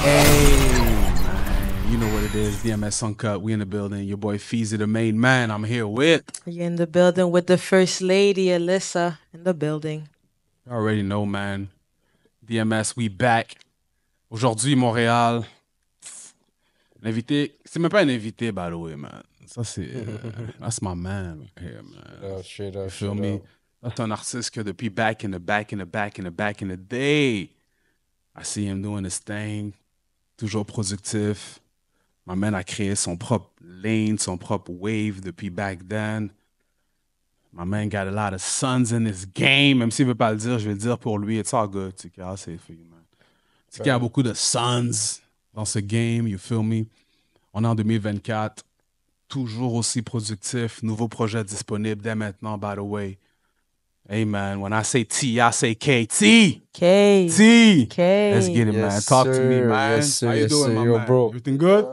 Hey, man. You know what it is. DMS Uncut. We in the building. Your boy Feezy, the main man. I'm here with. You're in the building with the First Lady, Alyssa, in the building. You already know, man. DMS, we back. Aujourd'hui, Montréal. L'invité. C'est même pas un invité, by the way, man. Ça, c'est. That's my man here, man. Straight You up, feel straight me? up. That's un artiste que depuis back in the day, I see him doing his thing. Toujours productif. My man a créé son propre lane, son propre wave depuis back then. My man got a lot of sons in this game. Même s'il veut pas le dire, je vais le dire pour lui. It's all good. TK, c'est for you, man. TK a beaucoup de sons dans ce game, you feel me? On est en 2024. Toujours aussi productif. Nouveau projet disponible dès maintenant, by the way. Hey, man, when I say T, I say KT. K. T. K. Let's get it, man. Talk to me, man. Yes, sir. How you Yes, doing, sir. my Yo, man? bro. Everything good?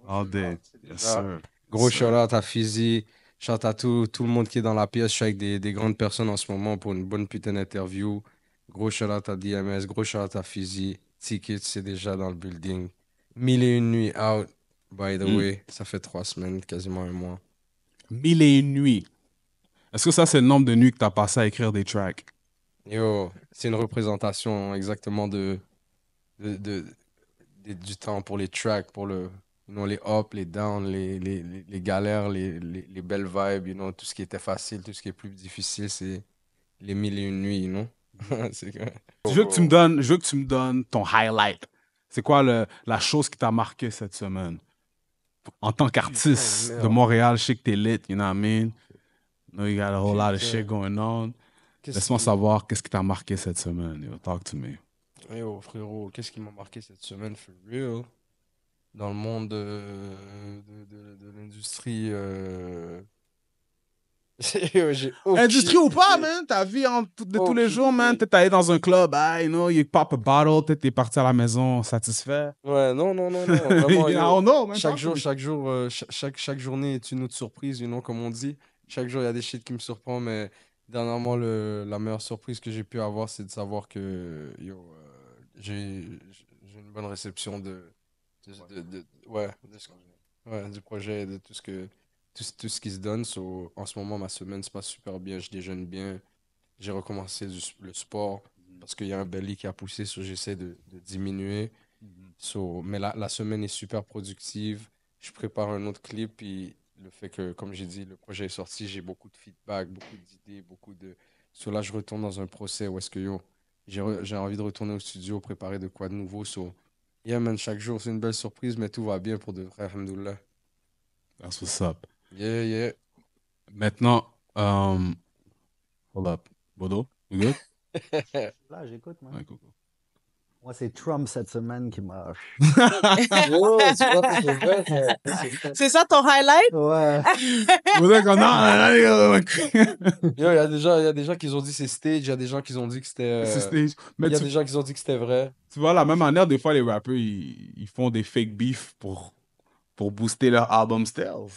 All day. Yes, Ah. sir. Gros Yes, sir. shout-out à Fizi. Shout à tout le monde qui est dans la pièce. Je suis avec des grandes personnes en ce moment pour une bonne putain d'interview. Gros shout-out à DMS. Gros shout-out à Fizi. Ticket, c'est déjà dans le building. 1001 nuits out, by the way. Ça fait 3 semaines, quasiment un mois. 1001 nuits. Est-ce que ça, c'est le nombre de nuits que tu as passé à écrire des tracks? Yo, c'est une représentation exactement du temps pour les tracks, pour les ups, les downs, les galères, les belles vibes, tout ce qui était facile, tout ce qui est plus difficile, c'est les 1001 nuits, C'est que... Je veux que tu me donnes ton highlight. C'est quoi la chose qui t'a marqué cette semaine? En tant qu'artiste Putain, de merde. Montréal, je sais que t'es lit, you know what I mean? I know you got a whole lot of Putain. shit going on. Qu'est-ce Laisse-moi qui- savoir qu'est-ce qui t'a marqué cette semaine. Yo. Talk to me. Yo, frérot, qu'est-ce qui m'a marqué cette semaine, for real? Dans le monde de l'industrie... J'ai aucune Industrie ou pas, idée. man? Ta vie de tous les Aucune jours, man. idée. T'es allé dans un club, you pop a bottle, t'es parti à la maison satisfait. Ouais, non, vraiment, I yo. don't know, man. Chaque Talk to jour, me. chaque journée est une autre surprise, comme on dit. Chaque jour, il y a des shit qui me surprennent, mais dernièrement, la meilleure surprise que j'ai pu avoir, c'est de savoir que j'ai une bonne réception du projet, de tout ce qui se donne. So, en ce moment, ma semaine se passe super bien, je déjeune bien. J'ai recommencé le sport parce qu'il y a un belly qui a poussé, so j'essaie de diminuer. So, mais la semaine est super productive. Je prépare un autre clip. Puis le fait que, comme j'ai dit, le projet est sorti, j'ai beaucoup de feedback, beaucoup d'idées, beaucoup de. So là, je retourne dans un procès où est-ce que j'ai envie de retourner au studio, préparer de quoi de nouveau. So, yeah, man, chaque jour, c'est une belle surprise, mais tout va bien pour de vrai, alhamdoulilah. That's what's up. Yeah, yeah. Maintenant, hold up. Bodo, you good? Là, j'écoute, moi. Ouais, cool, cool. Moi, c'est Trump cette semaine qui m'a. Yo, tu vois que c'est vrai, C'est ça ton highlight? Ouais. Bodo, comme, non, Yo, il y a des gens qui ont dit c'est stage, il y a des gens qui ont dit que c'était. c'est stage. Mais Il y a tu, des gens qui ont dit que c'était vrai. tu vois, la même manière, des fois, les rappeurs, ils font des fake beefs pour booster leur album sales.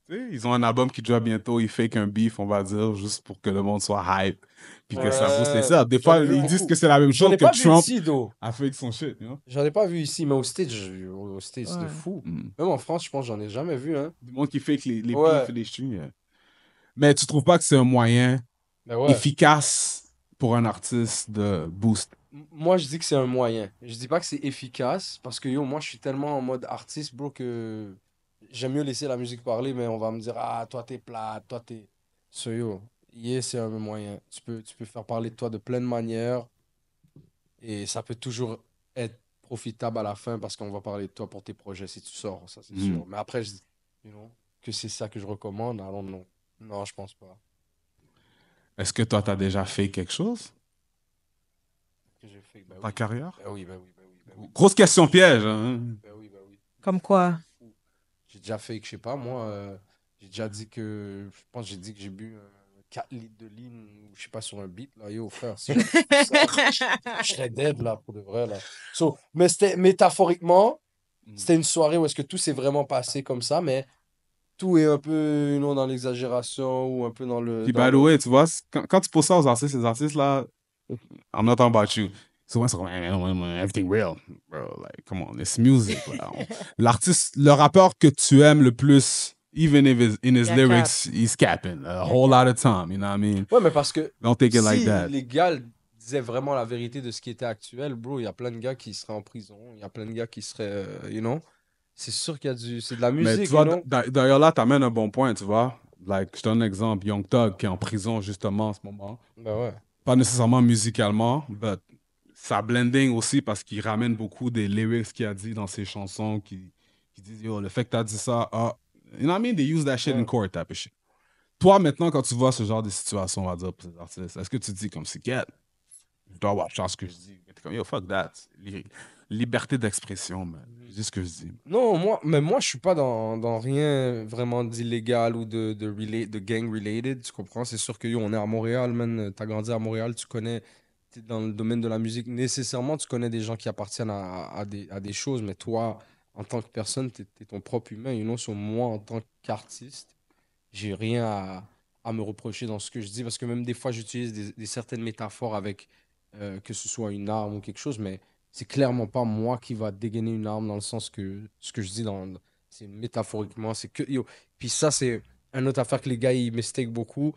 Tu sais, ils ont un album qui drop bientôt, ils fake un beef, on va dire, juste pour que le monde soit hype, puis que ça booste les sales. Des J'en fois, ai vu ils disent beaucoup. que c'est la même J'en chose ai que pas vu Trump ici, though. a fake son shit, you know? J'en ai pas vu ici, mais au States, c'est de Ouais. fou. Mm. Même en France, je pense, j'en ai jamais vu, hein. Du monde qui fake les Ouais. beefs et les streams. Yeah. Mais tu trouves pas que c'est un moyen Mais ouais. efficace pour un artiste de boost? Moi, je dis que c'est un moyen. Je dis pas que c'est efficace, parce que, moi, je suis tellement en mode artiste, bro, que j'aime mieux laisser la musique parler, mais on va me dire, ah, toi, t'es plate, toi, t'es... So, c'est un moyen. Tu peux faire parler de toi de plein de manières, et ça peut toujours être profitable à la fin, parce qu'on va parler de toi pour tes projets si tu sors, ça, c'est sûr. Mais après, je dis, que c'est ça que je recommande, alors non. Non, je pense pas. Est-ce que toi, t'as déjà fait quelque chose Que j'ai fait, ben dans ta oui. carrière? Ben oui, ben oui, ben oui, ben oui. Grosse question piège, hein? Ben oui, ben oui. Comme quoi? J'ai déjà fait, que je sais pas, moi, j'ai déjà dit que, je pense que j'ai dit que j'ai bu 4 litres de lean, ou je sais pas, sur un beat, là, yo, frère, si j'avais fait ça, je serais dead, là, pour de vrai, là. So, mais c'était, métaphoriquement, c'était une soirée où est-ce que tout s'est vraiment passé comme ça, mais tout est un peu, dans l'exagération, ou un peu dans le... Puis, dans by the le- way, tu vois, quand tu poses ça aux artistes, ces artistes-là, I'm not talking about you. Souvent, c'est comme, everything real. Bro, come on, it's music. Là. L'artiste, le rappeur que tu aimes le plus, even if in his Yeah, lyrics, he's capping a whole lot of time. You know what I mean? Ouais, mais parce que Don't take it like si that. les gars disaient vraiment la vérité de ce qui était actuel, bro, il y a plein de gars qui seraient en prison, il y a plein de gars qui seraient, you know, c'est sûr qu'il y a c'est de la Mais musique, tu vois, you know. d'ailleurs là, t'amènes un bon point, tu vois. Like, je te donne un exemple, Young Thug qui est en prison justement en ce moment. Ben ouais. Pas nécessairement musicalement, but sa blending aussi parce qu'il ramène beaucoup des lyrics qu'il a dit dans ses chansons qui disent yo, le fait que t'as dit ça, you know what I mean? They use that shit in Ouais. court, type of shit. Toi, maintenant, quand tu vois ce genre de situation, on va dire, pour ces artistes, est-ce que tu te dis comme c'est get, je dois watch ce que je dis? T'es comme yo, fuck that. Liberté d'expression, man. Je dis ce que je dis. Non, moi, je suis pas dans rien vraiment d'illégal ou de gang related, tu comprends? C'est sûr que yo, on est à Montréal, man. T'as grandi à Montréal, tu connais, t'es dans le domaine de la musique. Nécessairement, tu connais des gens qui appartiennent à des choses, mais toi, en tant que personne, t'es ton propre humain. You know, sur moi, en tant qu'artiste, j'ai rien à me reprocher dans ce que je dis, parce que même des fois, j'utilise des certaines métaphores avec que ce soit une arme ou quelque chose, mais c'est clairement pas moi qui va dégainer une arme dans le sens que ce que je dis c'est métaphoriquement, c'est que yo. Puis ça, c'est une autre affaire que les gars ils mistake beaucoup.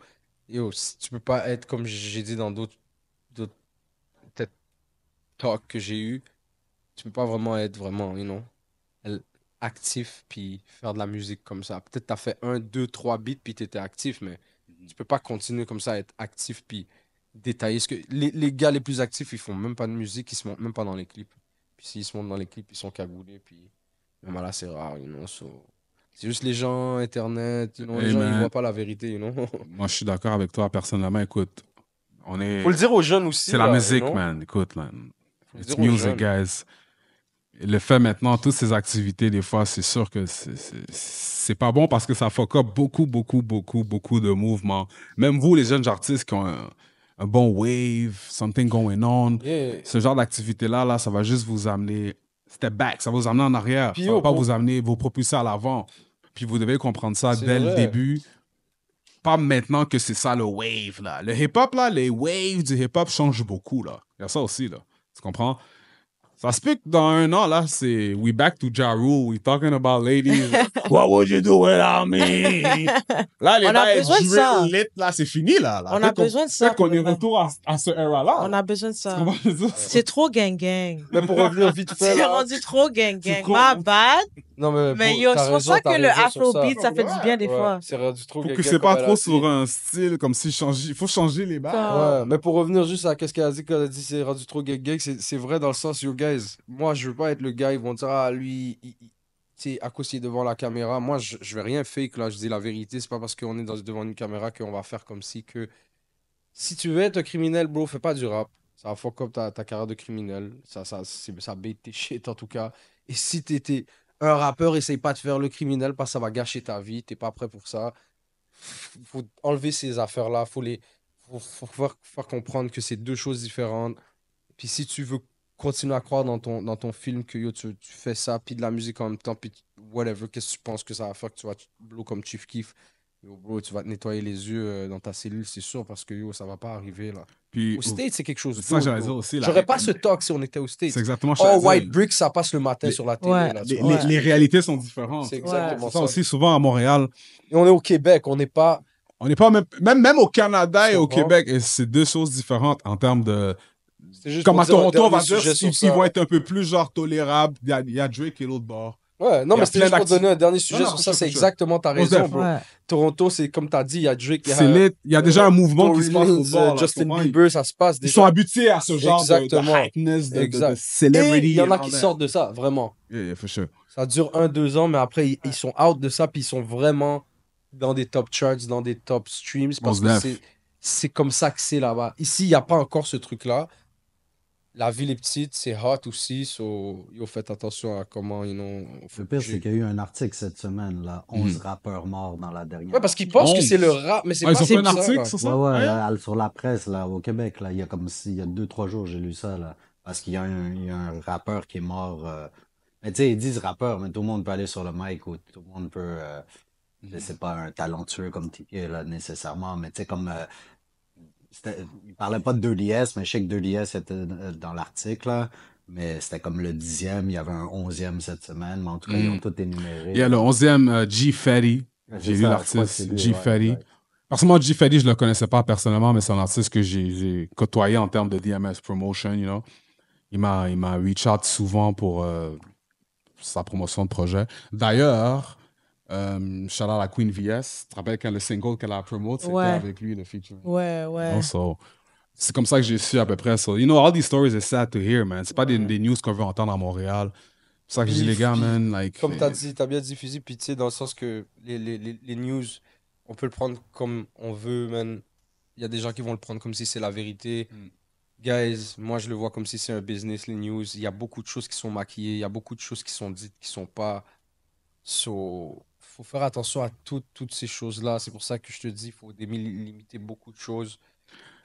Yo, tu peux pas être comme j'ai dit dans d'autres TED Talks que j'ai eu, tu peux pas vraiment être vraiment, you know, actif puis faire de la musique comme ça. Peut-être t'as fait un, deux, trois beats puis t'étais actif, mais tu peux pas continuer comme ça à être actif puis détailler. Ce que les gars les plus actifs, ils font même pas de musique, ils se montrent même pas dans les clips. Puis s'ils se montrent dans les clips, ils sont cagoulés puis même là c'est rare, you know. C'est juste les gens, Internet, you know, les Hey, gens ils man. voient pas la vérité, you know. Moi, je suis d'accord avec toi personnellement. Écoute, on est. Faut le dire aux jeunes aussi. C'est la là, musique, you know. man. Écoute, là. Faut le It's dire aux music, jeunes. guys. Et le fait maintenant, toutes ces activités, des fois, c'est sûr que c'est pas bon parce que ça fuck up beaucoup, beaucoup, beaucoup, beaucoup de mouvements. Même vous, les jeunes artistes qui ont un bon wave, something going on, Yeah. ce genre d'activité-là, là, ça va juste vous amener step back, ça va vous amener en arrière. Puis Ça va yo, pas pour- vous amener, vous propulser à l'avant. Puis vous devez comprendre ça C'est dès le vrai. début. Pas maintenant que c'est ça le wave, là. Le hip-hop, là, les waves du hip-hop changent beaucoup, là. Il y a ça aussi, là. Tu comprends? Ça se peut que dans un an, là, c'est we back to Ja Rule, we talking about ladies. What would you do without me? Là, les On a bails besoin de ça. drill lit, là, c'est fini, là. On a besoin de ça Peut-être qu'on pour est le moment. retour à ce era-là. On a besoin de Tu ça. comprends ce que je veux dire? C'est trop gang-gang. Mais pour revenir vite fait C'est là. rendu trop gang-gang. C'est trop- My bad. Non Mais yo, t'as c'est pour raison, ça t'as que le raison sur ça. afrobeat, ça fait du bien des Ouais, fois. c'est rendu trop Faut que gaga, c'est comme pas elle a trop dit. sur un style, comme si il faut changer les bails. Comme- Ouais, mais pour revenir juste à ce qu'elle a dit quand elle a dit c'est rendu trop gay, c'est vrai dans le sens, yo guys, moi je veux pas être le gars, ils vont dire, ah lui, tu sais, à cause il est devant la caméra, moi je vais rien fake là, je dis la vérité, c'est pas parce qu'on est devant une caméra qu'on va faire comme si tu veux être un criminel, bro, fais pas du rap, ça va fuck up ta carrière de criminel, ça bait tes shit en tout cas, et si t'étais un rappeur, essaye pas de faire le criminel parce que ça va gâcher ta vie, t'es pas prêt pour ça, faut enlever ces affaires-là, faut faire comprendre que c'est deux choses différentes. Puis si tu veux continuer à croire dans ton film que yo, tu fais ça, puis de la musique en même temps, puis whatever, qu'est-ce que tu penses que ça va faire que tu vas blow comme tu kiffes? Yo, bro, tu vas te nettoyer les yeux dans ta cellule, c'est sûr, parce que yo, ça va pas arriver là. Puis, Au State, c'est quelque chose c'est ça que d'autre, j'allais bro. dire aussi, là. J'aurais pas ce talk si on était au State. C'est exactement ce Oh, que je White dis. Brick, ça passe le matin Les- sur la télé. Ouais. Là, tu Les, vois. les réalités sont différentes. C'est C'est exactement ça ça. aussi, souvent à Montréal. Et on est au Québec, on n'est pas. On n'est pas même au Canada et Je au comprends. Québec, et c'est deux choses différentes en termes de. C'est juste Comme pour à dire un Toronto, on va dernier dire sujet sur ils ça. vont être un peu plus genre tolérables. Il y a Drake et l'autre bord. Ouais, non, Il y a mais c'était plein juste pour donner un dernier sujet Non, sur for ça. sure, C'est for sure. exactement ta Most raison, def. bro. Ouais. Toronto, c'est comme tu as dit, il y a Drake, il y a C'est lit. Il y a déjà un mouvement qui Tory se passe au Lanez, bord. là, Justin tu comprends? Bieber, ça se passe Ils déjà. sont habitués à ce genre Exactement. de hypeness, de Exact. celebrity. Et il y en a and qui all that. sortent de ça, vraiment. Yeah, for sure. Ça dure 1-2 ans, mais après, ils sont out de ça, puis ils sont vraiment dans des top charts, dans des top streams, parce Most que def. c'est comme ça que c'est là-bas. Ici, il n'y a pas encore ce truc-là. La ville est petite, c'est hot aussi, so yo, faites attention à comment, faut Le pire, bouger. c'est qu'il y a eu un article cette semaine, là, 11 rappeurs morts dans la dernière. Ouais, parce qu'ils pensent que 11. c'est le rap, mais c'est Ah, ils pas ont fait un comme ça, article là. sur Ouais, ça? ouais, Ouais. là, sur la presse, là, au Québec, là, il y a comme si, il y a 2-3 jours, j'ai lu ça, là, parce qu'il y a un rappeur qui est mort. Mais tu sais, ils disent rappeur, mais tout le monde peut aller sur le mic ou tout le monde peut, je sais pas, un talentueux comme Tiki, là, nécessairement, mais tu sais, comme, il parlait pas de 2DS, mais je sais que 2DS était dans l'article, là. mais c'était comme le 10e, il y avait un 11e cette semaine, mais en tout cas, ils ont tout énuméré. Il y a le 11e G Fetty. Ouais, J'ai c'est lu ça, je crois que c'est l'artiste lui, G ouais, Fetty. exact. Personnellement, G Fetty, je le connaissais pas personnellement, mais c'est un artiste que j'ai côtoyé en termes de DMS promotion, you know. Il m'a reach out souvent pour sa promotion de projet. D'ailleurs, shout out à Queen VS. Tu te rappelles quand le single qu'elle a promote, c'était Ouais. avec lui, le featuring. Ouais, You know, ouais. so, c'est comme ça que j'ai su à peu près. So, you know, all these stories are sad to hear, man. C'est pas des news qu'on veut entendre à Montréal. C'est pour ça que je dis, les gars, Puis, man, like... comme t'as dit, t'as bien diffusé, puis tu sais, dans le sens que les news, on peut le prendre comme on veut, man. Il y a des gens qui vont le prendre comme si c'est la vérité. Guys, moi je le vois comme si c'est un business, les news. Il y a beaucoup de choses qui sont maquillées, il y a beaucoup de choses qui sont dites qui sont pas. So, faut faire attention à toutes ces choses-là. C'est pour ça que je te dis, il faut limiter beaucoup de choses.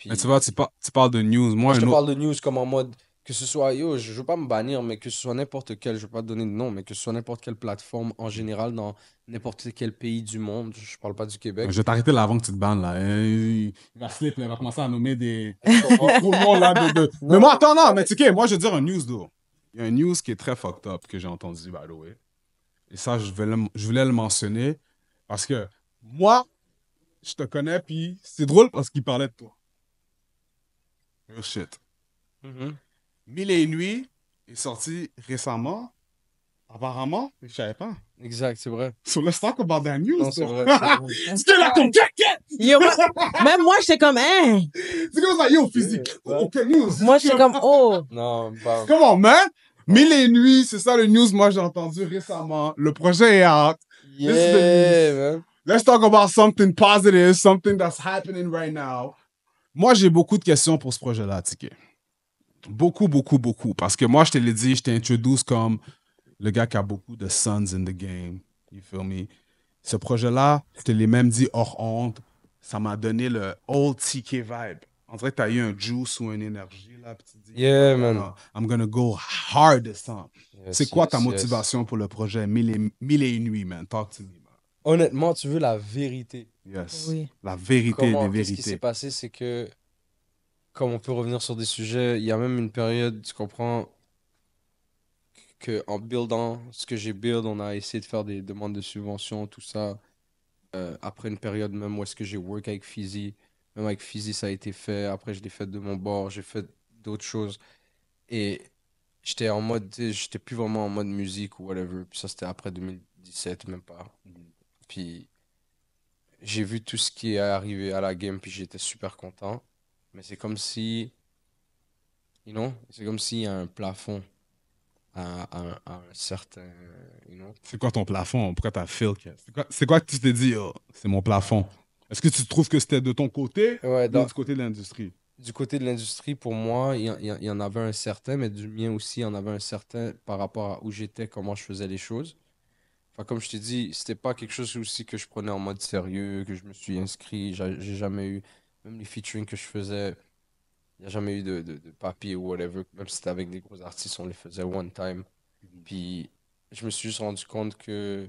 Mais tu Puis, vois, tu parles de news. moi, Moi, je te un autre... parle de news comme en mode que ce soit, yo, je veux pas me bannir, mais que ce soit n'importe quel, je veux pas te donner de nom, mais que ce soit n'importe quelle plateforme en général dans n'importe quel pays du monde. Je parle pas du Québec. Je vais t'arrêter là avant que tu te bannes, là. Il va slip, là, il va commencer à nommer des gros noms, là. Mais moi, attends, non, mais tu sais, moi, je veux dire un news, though. Il y a un news qui est très fucked up que j'ai entendu, by the way. Et ça, je voulais le mentionner parce que moi, je te connais, puis c'est drôle parce qu'il parlait de toi. Real shit. Mhm. Mille et une nuits est sorti récemment. Apparemment, je savais pas. Exact, c'est vrai. So let's talk about that news, Non, c'est though. vrai. C'est vrai. C'est que là, comme jacket! Yo, même moi, j'étais comme, hein. C'est comme ça, yo, physique. OK, news. Moi, j'étais comme, oh. Non, bah, Come on, man! Mille et une nuits, c'est ça le news, moi, j'ai entendu récemment. Le projet est out. This is the yeah, news. man. Let's talk about something positive, something that's happening right now. Moi, j'ai beaucoup de questions pour ce projet-là, Tiki. Beaucoup, beaucoup, beaucoup. Parce que moi, je te l'ai dit, je t'ai introduit comme le gars qui a beaucoup de sons in the game. You feel me? Ce projet-là, je te l'ai même dit hors honte, ça m'a donné le old TK vibe. On dirait que tu as eu un juice ou une énergie, là, puis tu te dis, Yeah, oh, man. I'm gonna go hard this time. Yes, C'est quoi ta yes, motivation pour le projet Mille et une nuits, man? Talk to me, man. Honnêtement, tu veux la vérité. Yes. Oui. La vérité Comment, des qu'est-ce qui s'est vérités. passé, c'est que, comme on peut revenir sur des sujets, il y a même une période, tu comprends, que en buildant ce que j'ai build, on a essayé de faire des demandes de subventions, tout ça. Après une période même où est-ce que j'ai work avec Fizzy, même avec Fizzy, ça a été fait. Après, je l'ai fait de mon bord, j'ai fait d'autres choses. Et j'étais en mode, tu sais, j'étais plus vraiment en mode musique ou whatever. Puis ça, c'était après 2017, même pas. Puis j'ai vu tout ce qui est arrivé à la game, puis j'étais super content. Mais c'est comme si, c'est comme s'il y a un plafond à un certain, C'est quoi ton plafond? Pourquoi t'as feel que... C'est quoi que tu t'es dit, oh, c'est mon plafond? Est-ce que tu trouves que c'était de ton côté Ouais, ou du côté de l'industrie? du côté de l'industrie, pour moi, il y en avait un certain, mais du mien aussi, il y en avait un certain par rapport à où j'étais, comment je faisais les choses. Enfin, comme je t'ai dit, c'était pas quelque chose aussi que je prenais en mode sérieux, que je me suis inscrit. J'ai jamais eu, même les featuring que je faisais, il n'y a jamais eu de papier ou whatever. Même si c'était avec des gros artistes, on les faisait one time. Puis, je me suis juste rendu compte que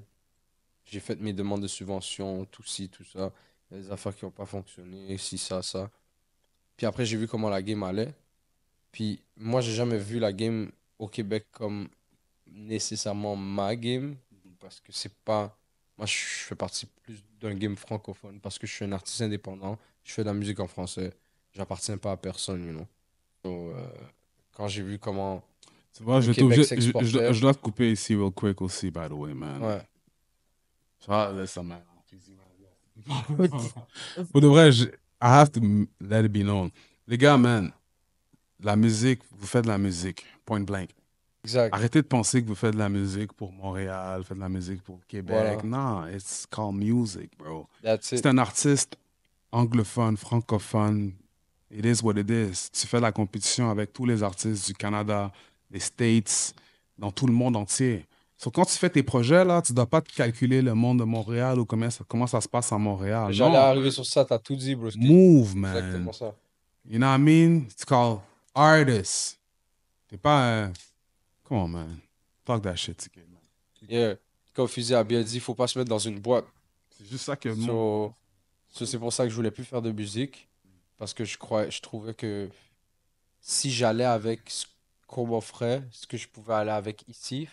j'ai fait mes demandes de subvention, tout ci, tout ça. Il y a des affaires qui n'ont pas fonctionné, ci, ça. Puis après, j'ai vu comment la game allait. Puis moi, j'ai jamais vu la game au Québec comme nécessairement ma game. Parce que c'est pas. Moi, je fais partie plus d'un game francophone. Parce que je suis un artiste indépendant. Je fais de la musique en français. J'appartiens pas à personne, So, quand j'ai vu comment Tu vois, le je vais Québec t'obliger- s'exportait. je dois te couper ici real quick aussi, by the way, man. Ouais. Ah, listen, man. Pour de vrai, I have to let it be known. Les gars, man, la musique, vous faites de la musique, point blank. Exact. Arrêtez de penser que vous faites de la musique pour Montréal, faites de la musique pour Québec. Voilà. Non, it's called music, bro. That's it. C'est un artiste anglophone, francophone. It is what it is. Tu fais la compétition avec tous les artistes du Canada, des States, dans tout le monde entier. So, quand tu fais tes projets, là, tu ne dois pas te calculer le monde de Montréal ou comment ça se passe à Montréal. J'allais Non. arriver sur ça, t'as tout dit, bro. Move, man. Exactement ça. You know what I mean? It's called artist. T'es pas un... Come on, man. Fuck that shit, TK, man. Yeah. Comme Fizzy a bien dit, faut pas se mettre dans une boîte. C'est juste ça que... C'est pour ça que je voulais plus faire de musique. Parce que je trouvais que si j'allais avec ce qu'on m'offrait, ce que je pouvais aller avec ici,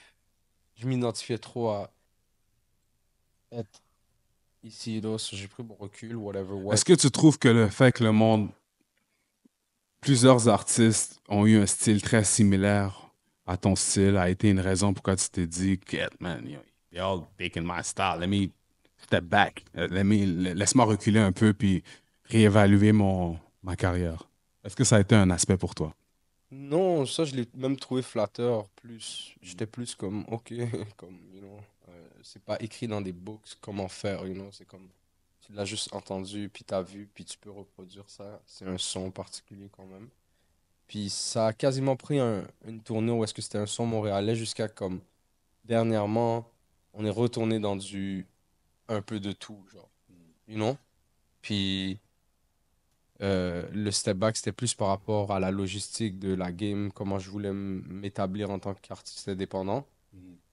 je m'identifiais trop à être ici, là. So, j'ai pris mon recul, whatever, what. Est-ce que tu trouves que le fait que le monde, plusieurs artistes ont eu un style très similaire à ton style a été une raison pourquoi tu t'es dit, get man, they're all taking my style. Let me step back. Laisse-moi reculer un peu puis réévaluer ma carrière. Est-ce que ça a été un aspect pour toi? Non, ça, je l'ai même trouvé flatteur. Plus, j'étais plus comme, ok, comme, c'est pas écrit dans des books comment faire, c'est comme, tu l'as juste entendu, puis t'as vu, puis tu peux reproduire ça. C'est un son particulier quand même. Puis ça a quasiment pris une tournée où est-ce que c'était un son montréalais jusqu'à comme, dernièrement, on est retourné dans du un peu de tout, genre, Puis le step back, c'était plus par rapport à la logistique de la game, comment je voulais m'établir en tant qu'artiste indépendant.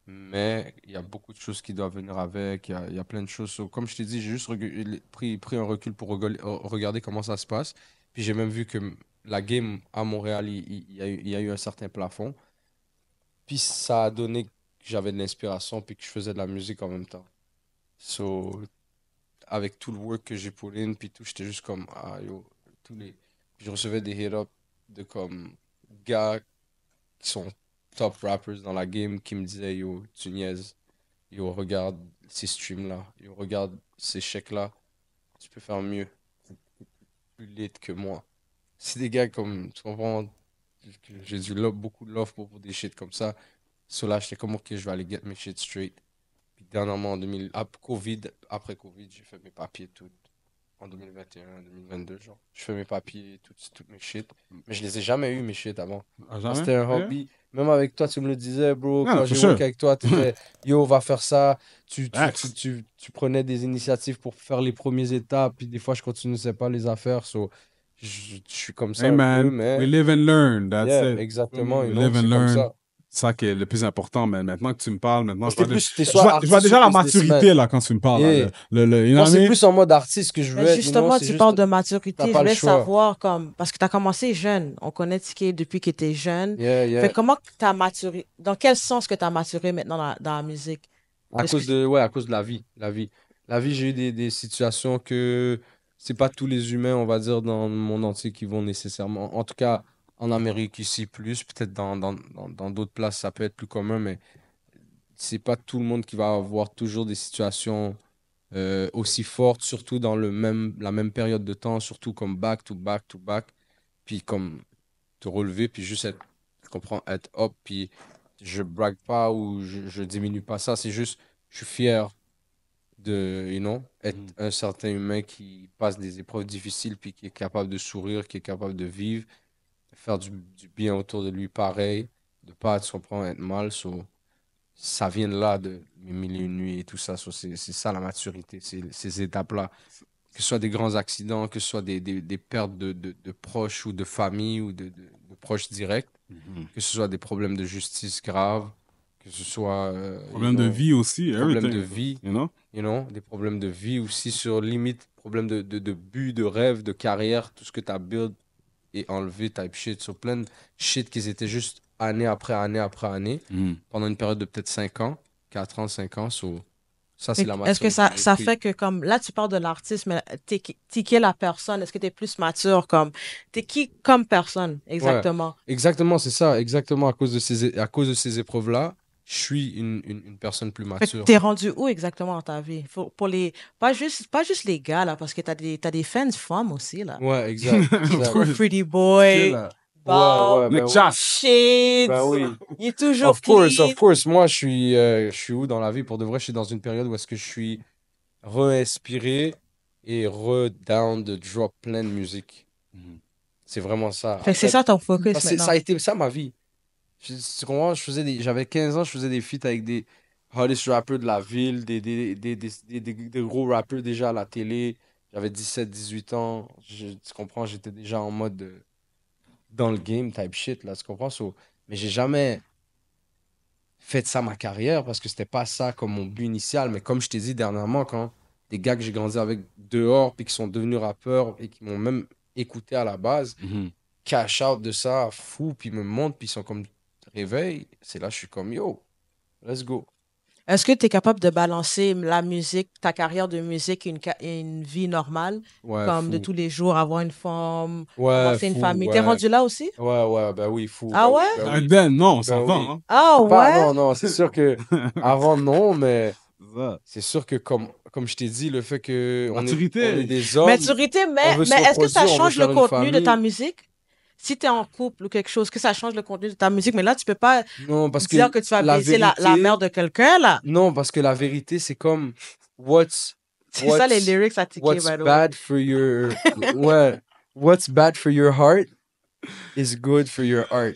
Mais il y a beaucoup de choses qui doivent venir avec, il y a plein de choses. So, comme je t'ai dit, j'ai juste pris un recul pour regarder comment ça se passe. Puis j'ai même vu que la game à Montréal, il y a eu un certain plafond. Puis ça a donné que j'avais de l'inspiration puis que je faisais de la musique en même temps. So, avec tout le work que j'ai put in, puis tout, j'étais juste comme, ah yo, tous les... Je recevais des hit-ups de comme gars qui sont top rappers dans la game qui me disaient, yo, tu niaises, yo, regarde ces streams-là, yo, regarde ces chèques-là, tu peux faire mieux, plus lit que moi. C'est des gars comme, tu comprends, j'ai beaucoup de love pour des shit comme ça. So là, j'étais comme, ok, je vais aller get mes shit straight. Puis dernièrement, après Covid, j'ai fait mes papiers tout en 2021, 2022, genre. Je fais mes papiers, toutes mes shit. Mais je les ai jamais eu, mes shit, avant. Ah, Quand jamais? c'était un Yeah. hobby. Même avec toi, tu me le disais, bro. Non, Quand for j'ai sure. work avec toi, tu étais, yo, on va faire ça. Facts. Tu prenais des initiatives pour faire les premières étapes. Puis des fois, je continuais pas les affaires. So, je suis comme ça Hey un peu, man, mais. we live and learn, that's Yeah, it. exactement, We live and c'est comme learn. ça. C'est ça qui est le plus important, man. Maintenant que tu me parles, maintenant, C'était je soit vois artiste déjà ou la businessman. maturité, là, quand tu me parles, là. Yeah. You know Moi, what I c'est mean? plus en mode artiste que je veux Mais être, justement, c'est tu juste, parles de t'as maturité. Je pas le voulais choix. savoir, comme, parce que tu as commencé jeune. On connaît Tiki depuis que tu es jeune. Yeah, Fait yeah. comment tu as maturé? Dans quel sens que tu as maturé maintenant dans la musique? Est-ce que À cause de la vie, la vie. La vie, j'ai eu des situations que c'est pas tous les humains, on va dire, dans le monde entier qui vont nécessairement, en tout cas, en Amérique ici plus, peut-être dans d'autres places, ça peut être plus commun, mais c'est pas tout le monde qui va avoir toujours des situations aussi fortes, surtout dans la même période de temps, surtout comme back to back to back, puis comme te relever, puis juste être, tu comprends, être up, puis je brague pas ou je diminue pas ça, c'est juste, je suis fier de, être un certain humain qui passe des épreuves difficiles, puis qui est capable de sourire, qui est capable de vivre, de faire du bien autour de lui pareil, de pas, tu comprends, être mal, ça vient de là, de mes mille et une nuits et tout ça, c'est ça la maturité, c'est ces étapes-là que ce soit des grands accidents, que ce soit des pertes de proches ou de famille ou de proches directs, que ce soit des problèmes de justice graves, que ce soit Problème de vie aussi, problèmes de everything, vie, you know? des problèmes de vie aussi sur limite, problèmes de but, de rêve, de carrière, tout ce que tu as build et enlevé type shit, sur plein de shit qui étaient juste année après année après année, pendant une période de peut-être 5 ans, 4 ans, 5 ans, ça c'est Fait la que- est-ce que maturité que j'ai ça pris. fait que, comme, là, tu parles de l'artiste, mais t'es qui la personne? Est-ce que t'es plus mature, comme, t'es qui comme personne, Ouais, exactement? exactement, c'est ça. Exactement, à cause de ces épreuves-là, je suis une personne plus Fait que mature. t'es rendu où exactement dans ta vie? Pour les, pas juste les gars, là, parce que t'as des fans femmes aussi, là. Ouais, exact, Qui exact. trouvent course. Pretty Chill, Boy, là. Bob, Ben Nick oui. Josh. Shades, Ben oui. il est toujours Of course, clean. of course. Moi, je suis où dans la vie? Pour de vrai, je suis dans une période où est-ce que je suis re-inspiré et re-down de drop plein de musique. C'est vraiment ça. Fait En que c'est fait, ça ton focus parce que maintenant. ça a été ça ma vie. Tu comprends? J'avais 15 ans, je faisais des feats avec des hottest rappers de la ville, des gros rappers déjà à la télé. J'avais 17 18 ans. Tu comprends? J'étais déjà en mode dans le game type shit, là, tu comprends? Mais j'ai jamais fait ça ma carrière parce que c'était pas ça comme mon but initial. Mais comme je t'ai dit dernièrement, quand des gars que j'ai grandi avec dehors, puis qui sont devenus rappeurs et qui m'ont même écouté à la base, cash out de ça, fou, puis ils me montrent, puis ils sont comme, réveille, c'est là que je suis comme, yo, let's go. Est-ce que tu es capable de balancer la musique, ta carrière de musique et une vie normale, Ouais, comme de fou. tous les jours, avoir une femme, Ouais, commencer une fou, famille? T'es ouais. rendu là aussi? Ouais, ben oui, fou. Ah Ben oui, ouais? ben Ah, oui. ben, non, on Ben s'entend, oui. hein. Ah Pas, ouais? non, c'est sûr que avant, non, mais C'est ça. c'est sûr que comme je t'ai dit, le fait que on est Maturité. des hommes, Maturité, on veut mais se est-ce que ça reproduire, on veut change le faire une contenu de ta famille. musique? Si tu es en couple ou quelque chose, que ça change le contenu de ta musique, mais là, tu peux pas Non, parce dire que que tu vas la baiser la mère vérité, de quelqu'un, là. non, parce que la vérité, c'est comme what's C'est ça les what's lyrics à ticker, what's by the way. bad for your ouais, what's bad for your heart is good for your art.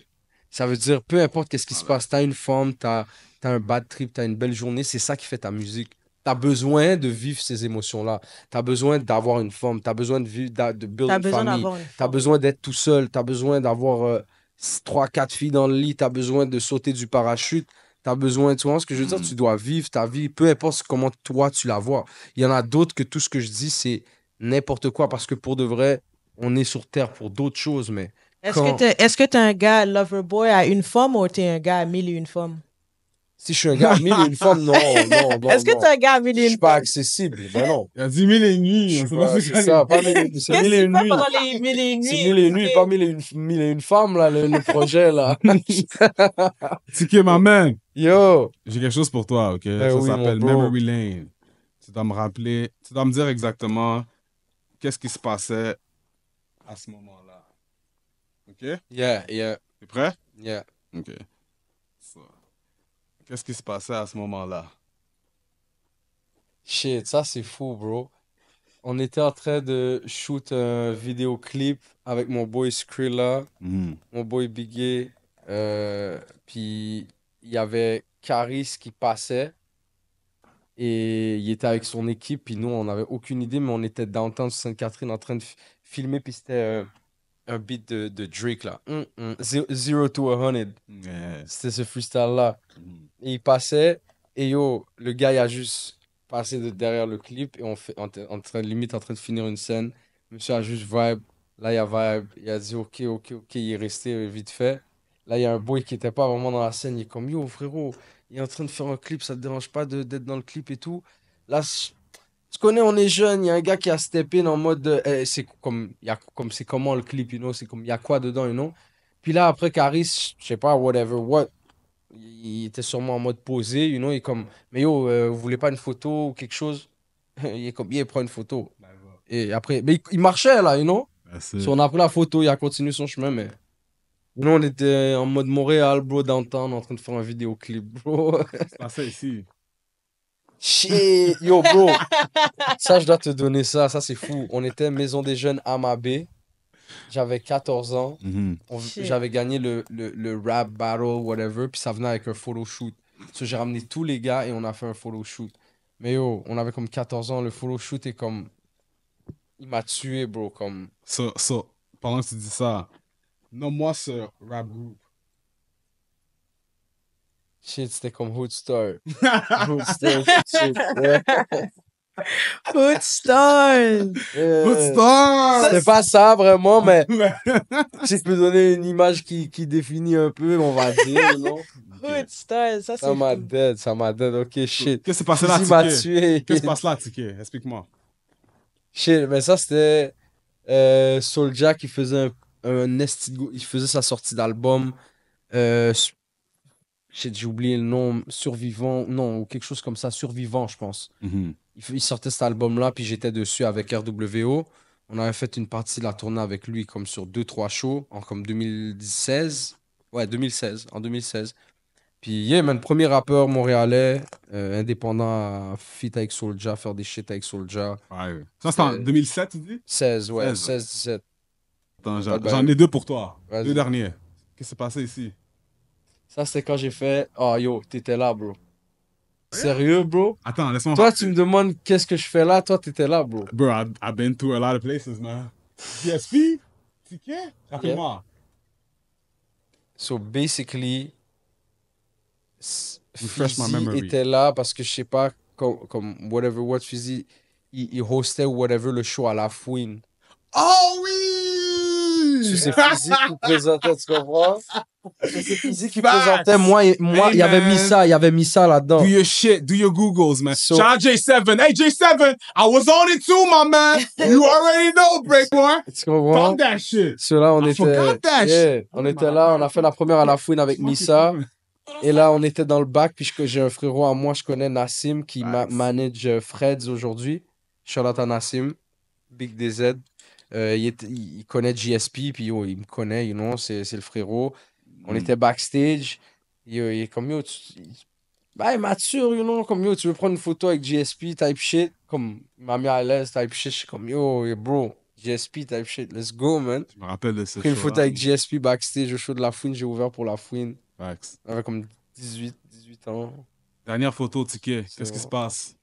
Ça veut dire, peu importe qu'est-ce qui se passe, t'as une femme, t'as un bad trip, t'as une belle journée, c'est ça qui fait ta musique. T'as besoin de vivre ces émotions-là. T'as besoin d'avoir une femme, t'as besoin de vivre, de build T'as une besoin famille, d'avoir une t'as femme. besoin d'être tout seul, t'as besoin d'avoir 3, 4 filles dans le lit, t'as besoin de sauter du parachute, t'as besoin, tu vois ce que je veux dire? Tu dois vivre ta vie, peu importe comment toi tu la vois. Il y en a d'autres que tout ce que je dis, c'est n'importe quoi, parce que pour de vrai, on est sur Terre pour d'autres choses, mais quand Est-ce que t'es un gars lover boy à une femme ou t'es un gars à mille et une femmes? si je suis un gars à 1001 femmes, non, non, non, Est-ce que non. t'es un gars à mille Je et suis une pas femmes? accessible. Ben non. Il y a 10 000 et nuits. Je On suis sait pas pas, c'est c'est quoi ça, les- pas mille, c'est Qu'est-ce mille que et tu une fais nuits. pendant les mille et une C'est nuits? mille et une nuits, pas mille et une femmes, là, le projet, là. Ticket, ma main. Yo. J'ai quelque chose pour toi, ok? Ben Ça oui, mon s'appelle bro. Memory Lane. Tu dois me rappeler, tu dois me dire exactement qu'est-ce qui se passait à ce moment-là. Ok? Yeah, yeah, T'es prêt? yeah. Ok. Ça. Qu'est-ce qui se passait à ce moment-là? Shit, ça, c'est fou, bro. On était en train de shoot un vidéoclip avec mon boy Skrilla, Mhm. mon boy Biggie. Puis, il y avait Caris qui passait. Et il était avec son équipe, puis nous, on n'avait aucune idée, mais on était downtown sur Sainte-Catherine en train de filmer, puis c'était un beat de Drake, là. Zero to 100. Yeah. C'était ce freestyle-là. Mhm. Et il passait, et yo, le gars, il a juste passé de derrière le clip, et limite en train de finir une scène. Monsieur a juste vibe. Là, il y a vibe. Il a dit, OK, OK, OK, il est resté vite fait. Là, il y a un boy qui était pas vraiment dans la scène. Il est comme, yo, frérot, il est en train de faire un clip, ça te dérange pas d'être dans le clip et tout. Là, tu connais, on est jeune, il y a un gars qui a step in en mode, c'est comme, c'est comment le clip, c'est comme, il y a quoi dedans, Puis là, après, Caris, je sais pas, whatever, what, il était sûrement en mode posé, il est comme, mais yo, vous voulez pas une photo ou quelque chose? Il est comme, il prend une photo. Et après, mais il marchait là, That's Si it. on a pris la photo, il a continué son chemin, mais. Nous, on était en mode Montréal, bro, downtown, en train de faire un vidéoclip, bro. C'est passé ici. Shit, yo, bro. Ça, je dois te donner ça. Ça, c'est fou. On était Maison des Jeunes à Mabé. J'avais 14 ans. Mhm. Shit. J'avais gagné le rap battle, whatever. Puis ça venait avec un photo shoot. So, j'ai ramené tous les gars et on a fait un photo shoot. Mais yo, on avait comme 14 ans. Le photo shoot est comme. Il m'a tué, bro. Comme. Pendant que tu dis ça, nomme-moi ce rap group. Shit, c'était comme Hood Star. Hood Star, shit. Ouais. Food Stars! Star! C'était pas ça vraiment, mais si je peux donner une image qui définit un peu, on va dire, non? Food Stars, ça Ça c'est m'a fou. dead, ça m'a dead. Ok, shit. Qu'est-ce qui s'est passé là, Tizi m'a Ticket? tué. Qu'est-ce qui se passe là, Ticket? Explique-moi. Shit, mais ça c'était Soulja qui faisait il faisait sa sortie d'album. Shit, j'ai oublié le nom, Survivant, non, ou quelque chose comme ça, Survivant, je pense. Mhm. Il sortait cet album-là, puis j'étais dessus avec RWO. On avait fait une partie de la tournée avec lui, comme sur 2, 3 shows, en comme 2016. Ouais, 2016, en 2016. Puis, yeah, man, premier rappeur montréalais, indépendant, à feat avec Soulja, faire des shit avec Soulja. Ouais. Ça, c'est en 2007, tu dis? 16, ouais, 16. 16, 17. Attends, Pas de j'en bail. ai deux pour toi. Vas-y. Deux derniers. Qu'est-ce qui s'est passé ici? Ça, c'était quand j'ai fait. Oh, yo, t'étais là, bro. Sérieux, bro? Attends, laisse-moi. Toi, tu me demandes qu'est-ce que je fais là, toi, t'étais là, bro. Bro, I've been to a lot of places, man. PSP? Ticket? Rappelle-moi. So, basically, Refresh my Fizzy memory. était là parce que je sais pas, comme whatever, what Fizzy, il hostait whatever le show à la fouine. Oh oui! sur ses physiques qui présentaient, tu comprends? Sur ses physiques qui Facts. présentaient, moi, Hey, il y avait man. mis ça là-dedans. Do your shit. Do your Googles, man. So- Shout out J7. Hey, J7, I was on it too, my man. You already know, Breakpoint. Tu comprends? Fuck that shit. Là, on I forgot that shit. on était là, on a fait la première à la fouine avec Missa. Et là, on était dans le bac, puis j'ai un frérot à moi, je connais Nassim, qui manage Freds aujourd'hui. Shout out à Nassim, Big DZ. Il connaît GSP, puis yo, il me connaît, you know, c'est le frérot. On était backstage. Il est comme, yo, mature, you know, comme, yo, tu veux prendre une photo avec GSP, type shit. Comme, il m'a mis à l'aise, type shit. Je suis comme, yo, bro, GSP, type shit, let's go, man. Je me rappelle de ce Pris une show-là. photo avec GSP backstage au show de la fouine, j'ai ouvert pour la fouine. Facts. J'avais comme 18 ans. Dernière photo, Ticket. C'est Qu'est-ce qui bon. se passe?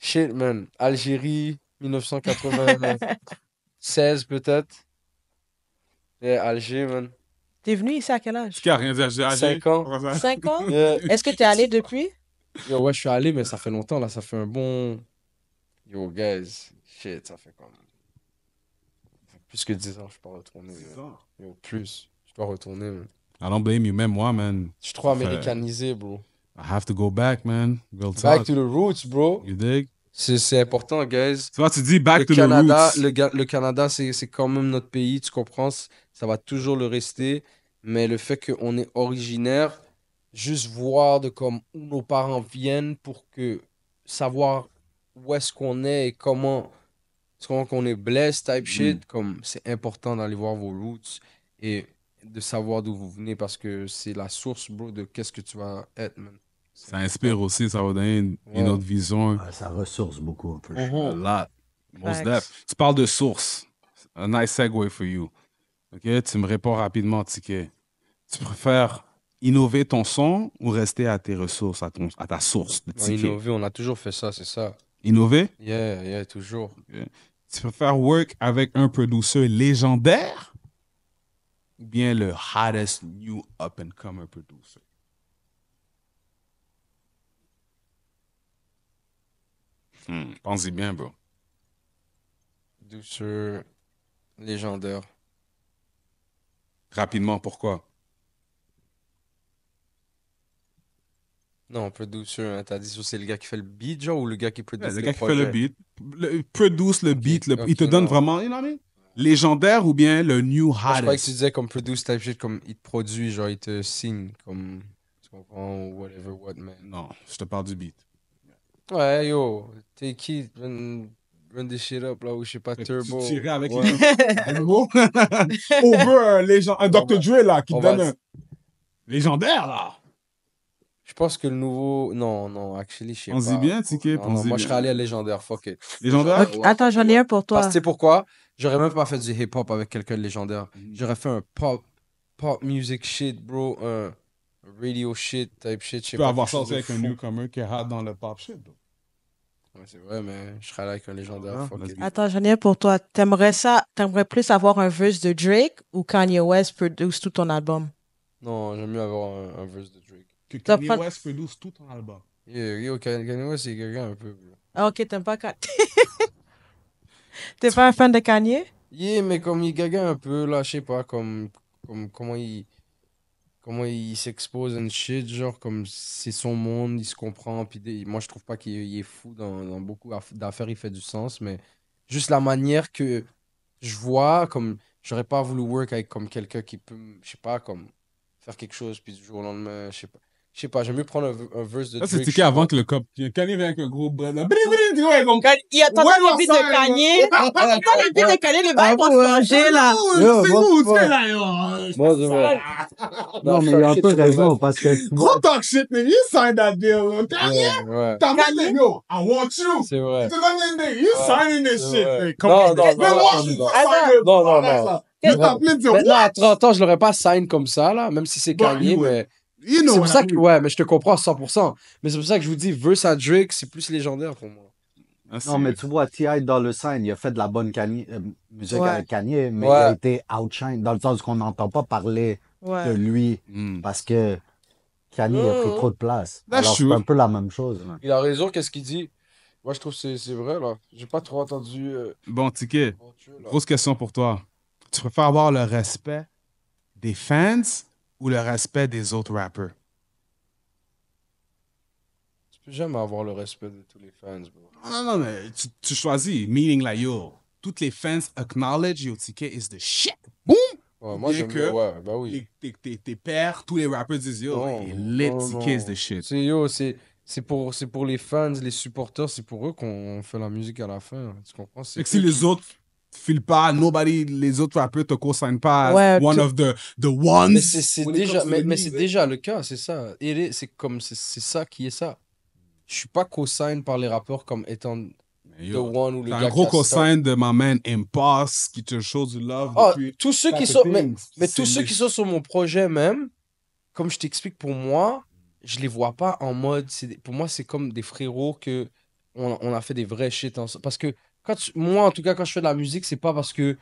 Shit, man. Algérie, 1996 peut-être. Yeah, Alger, man. T'es venu ici à quel âge? Ticket a rien dit à GG. 5 ans. 5 ans? Yeah. Est-ce que t'es allé depuis? Yo, ouais, je suis allé, mais ça fait longtemps, là. Ça fait un bon... Yo, guys. Shit, ça fait comme... Plus que 10 ans, je peux retourner. Yo, plus. Je dois retourner, man. I don't blame you, même moi, man. Je suis trop Ça fait- américanisé, bro. I have to go back, man. Real talk. Back to the roots, bro. You dig? C'est important, guys. Tu vois, tu dis back Le to Canada, the roots. le Canada, c'est quand même notre pays, tu comprends? Ça va toujours le rester. Mais le fait qu'on est originaire, juste voir de comme où nos parents viennent pour que savoir où est-ce qu'on est et comment qu'on est blessed, type shit, comme c'est important d'aller voir vos roots et de savoir d'où vous venez parce que c'est la source, bro, de qu'est-ce que tu vas être, man. Ça inspire aussi, ça va donner une Ouais. autre vision. Ouais, ça ressource beaucoup un peu. A lot. Most Facts. def. Tu parles de source. A nice segue for you. OK? Tu me réponds rapidement, Ticket. Tu préfères innover ton son ou rester à tes ressources, à ta source de On a Ticket? innové, on a toujours fait ça, c'est ça. Innover? Yeah, toujours. Tu préfères work avec un producer légendaire ou bien le hottest new up-and-comer producer? Pense-y bien, bro. Douceur légendaire. Rapidement, pourquoi? Non, producer, hein, t'as dit ça, c'est le gars qui fait le beat, genre, ou le gars qui produit Le gars qui fait le beat, produce le beat, ok, il te donne non. vraiment, you know what I mean? Légendaire ou bien le new Moi, je croyais que tu hottest? disais comme produce type shit, comme il te produit, genre, il te signe, comme, tu comprends, ou whatever, what, man. Non, je te parle du beat. Ouais, yo, t'es qui? Run this shit up, là, ou je sais pas, Tu Turbo. tirais avec Ouais. un nouveau over un Dr. Dre là qui te on va donne le- un légendaire là. Je pense que le nouveau. Non, actually, je sais pas. On se dit bien, Ticket, Non, moi, je serais allé à légendaire, fuck it. Légendaire? Ok, attends, j'en ai un pour toi. Parce que tu sais pourquoi? J'aurais même pas fait du hip-hop avec quelqu'un de légendaire. J'aurais fait un pop music shit, bro. Un radio shit, type shit. Je sais Tu peux pas, avoir quelque ça chose aussi de avec un fou. newcomer qui est hot dans le pop shit. bro. Ouais, c'est vrai, mais je serais allé avec un légendaire, Ah, fuck let's it. go. Attends, j'en ai un pour toi. T'aimerais plus avoir un verse de Drake ou Kanye West produce tout ton album? Non, j'aime mieux avoir un verse de Drake. Que T'as Kanye pas- West produce tout ton album. Yo, Kanye West, c'est quelqu'un un peu, bro. Ah, ok, t'aimes pas Kanye. T'es pas un fan de Kanye? Yeah, mais comme il gaga un peu, là, je sais pas, comme comment il s'expose and shit, genre, comme c'est son monde, il se comprend, puis moi, je trouve pas qu'il est fou dans beaucoup d'affaires, il fait du sens, mais juste la manière que je vois, comme, j'aurais pas voulu work avec comme quelqu'un qui peut, je sais pas, comme, faire quelque chose, puis du jour au lendemain, je sais pas, j'aime mieux prendre un verse de Là, c'est Drake, Ticket je avant sais que le cop. Kanye vient avec un gros bras là. Bri, bri, tu vois, comme. Il attend Ouais, le beat de ça, Kanye. Attends le beat de Kanye, le Ah, bail va se changer, là. Yo, C'est moi, où, tu moi- sais, là, yo? Moi, je vois. Non, mais il a un peu raison parce que tu vois, Gros talk shit, nigga. You signed that deal. yo. Kanye, Ouais, t'as mis des yo. I want you. c'est vrai. Tu donnes des. You signing this c'est shit. vrai. Hey, come Non, on. non, Mais non, moi, non, je non. sign Non, non, ça. non. Je t'appelais de dire, Maintenant, à what? 30 ans, je l'aurais pas sign comme ça, là, même si c'est Bon, Kanye, you would. mais You c'est know pour what ça I que, mean. ouais, mais je te comprends à 100%. Mais c'est pour ça que je vous dis, verse à Drake, c'est plus légendaire pour moi. Ah, non, mais tu vois, T.I. dans le scène, il a fait de la bonne musique Ouais. avec Kanye, mais Ouais. il a été outshine dans le sens qu'on n'entend pas parler de Ouais. lui Mm. parce que Kanye a pris trop de place. That's Alors, c'est true. un peu la même chose. Là. Il a raison, qu'est-ce qu'il dit? Moi, je trouve que c'est vrai, là. J'ai pas trop entendu. Bon, Ticket, Venture, là. grosse question pour toi. Tu préfères avoir le respect des fans ou le respect des autres rappeurs? Tu peux jamais avoir le respect de tous les fans, bro. Non, non, mais tu choisis. Meaning, like, yo, toutes les fans acknowledge Yo TK is the shit. Boom! Ouais, Ou moi, bien j'aime que bien. Ouais, bah oui. tes pères, tous les rappeurs disent, yo, Non, hey, non, lit non, TK is the non. shit. C'est yo, c'est pour les fans, les supporters, c'est pour eux qu'on fait la musique à la fin. Tu comprends? Fait que C'est si eux les qui. autres filent pas, les autres rappeurs te co-signent pas as Ouais, one tout- of the ones. Mais c'est when it déjà, comes to the mais c'est music. déjà le cas, c'est ça. C'est comme, c'est ça qui est ça. Je suis pas co-sign par les rappeurs comme étant Mais the yo, one ou le t'as un gars qui gros a start. co-sign de ma man Impasse qui te show du love Ah, depuis tous ceux qui Type sont, of Things. mais C'est tous ceux les qui sont sur mon projet même, comme je t'explique, pour moi, je les vois pas en mode, pour moi, c'est comme des frérots que on a fait des vrais shit ensemble. Parce que moi, en tout cas, quand je fais de la musique, c'est pas parce que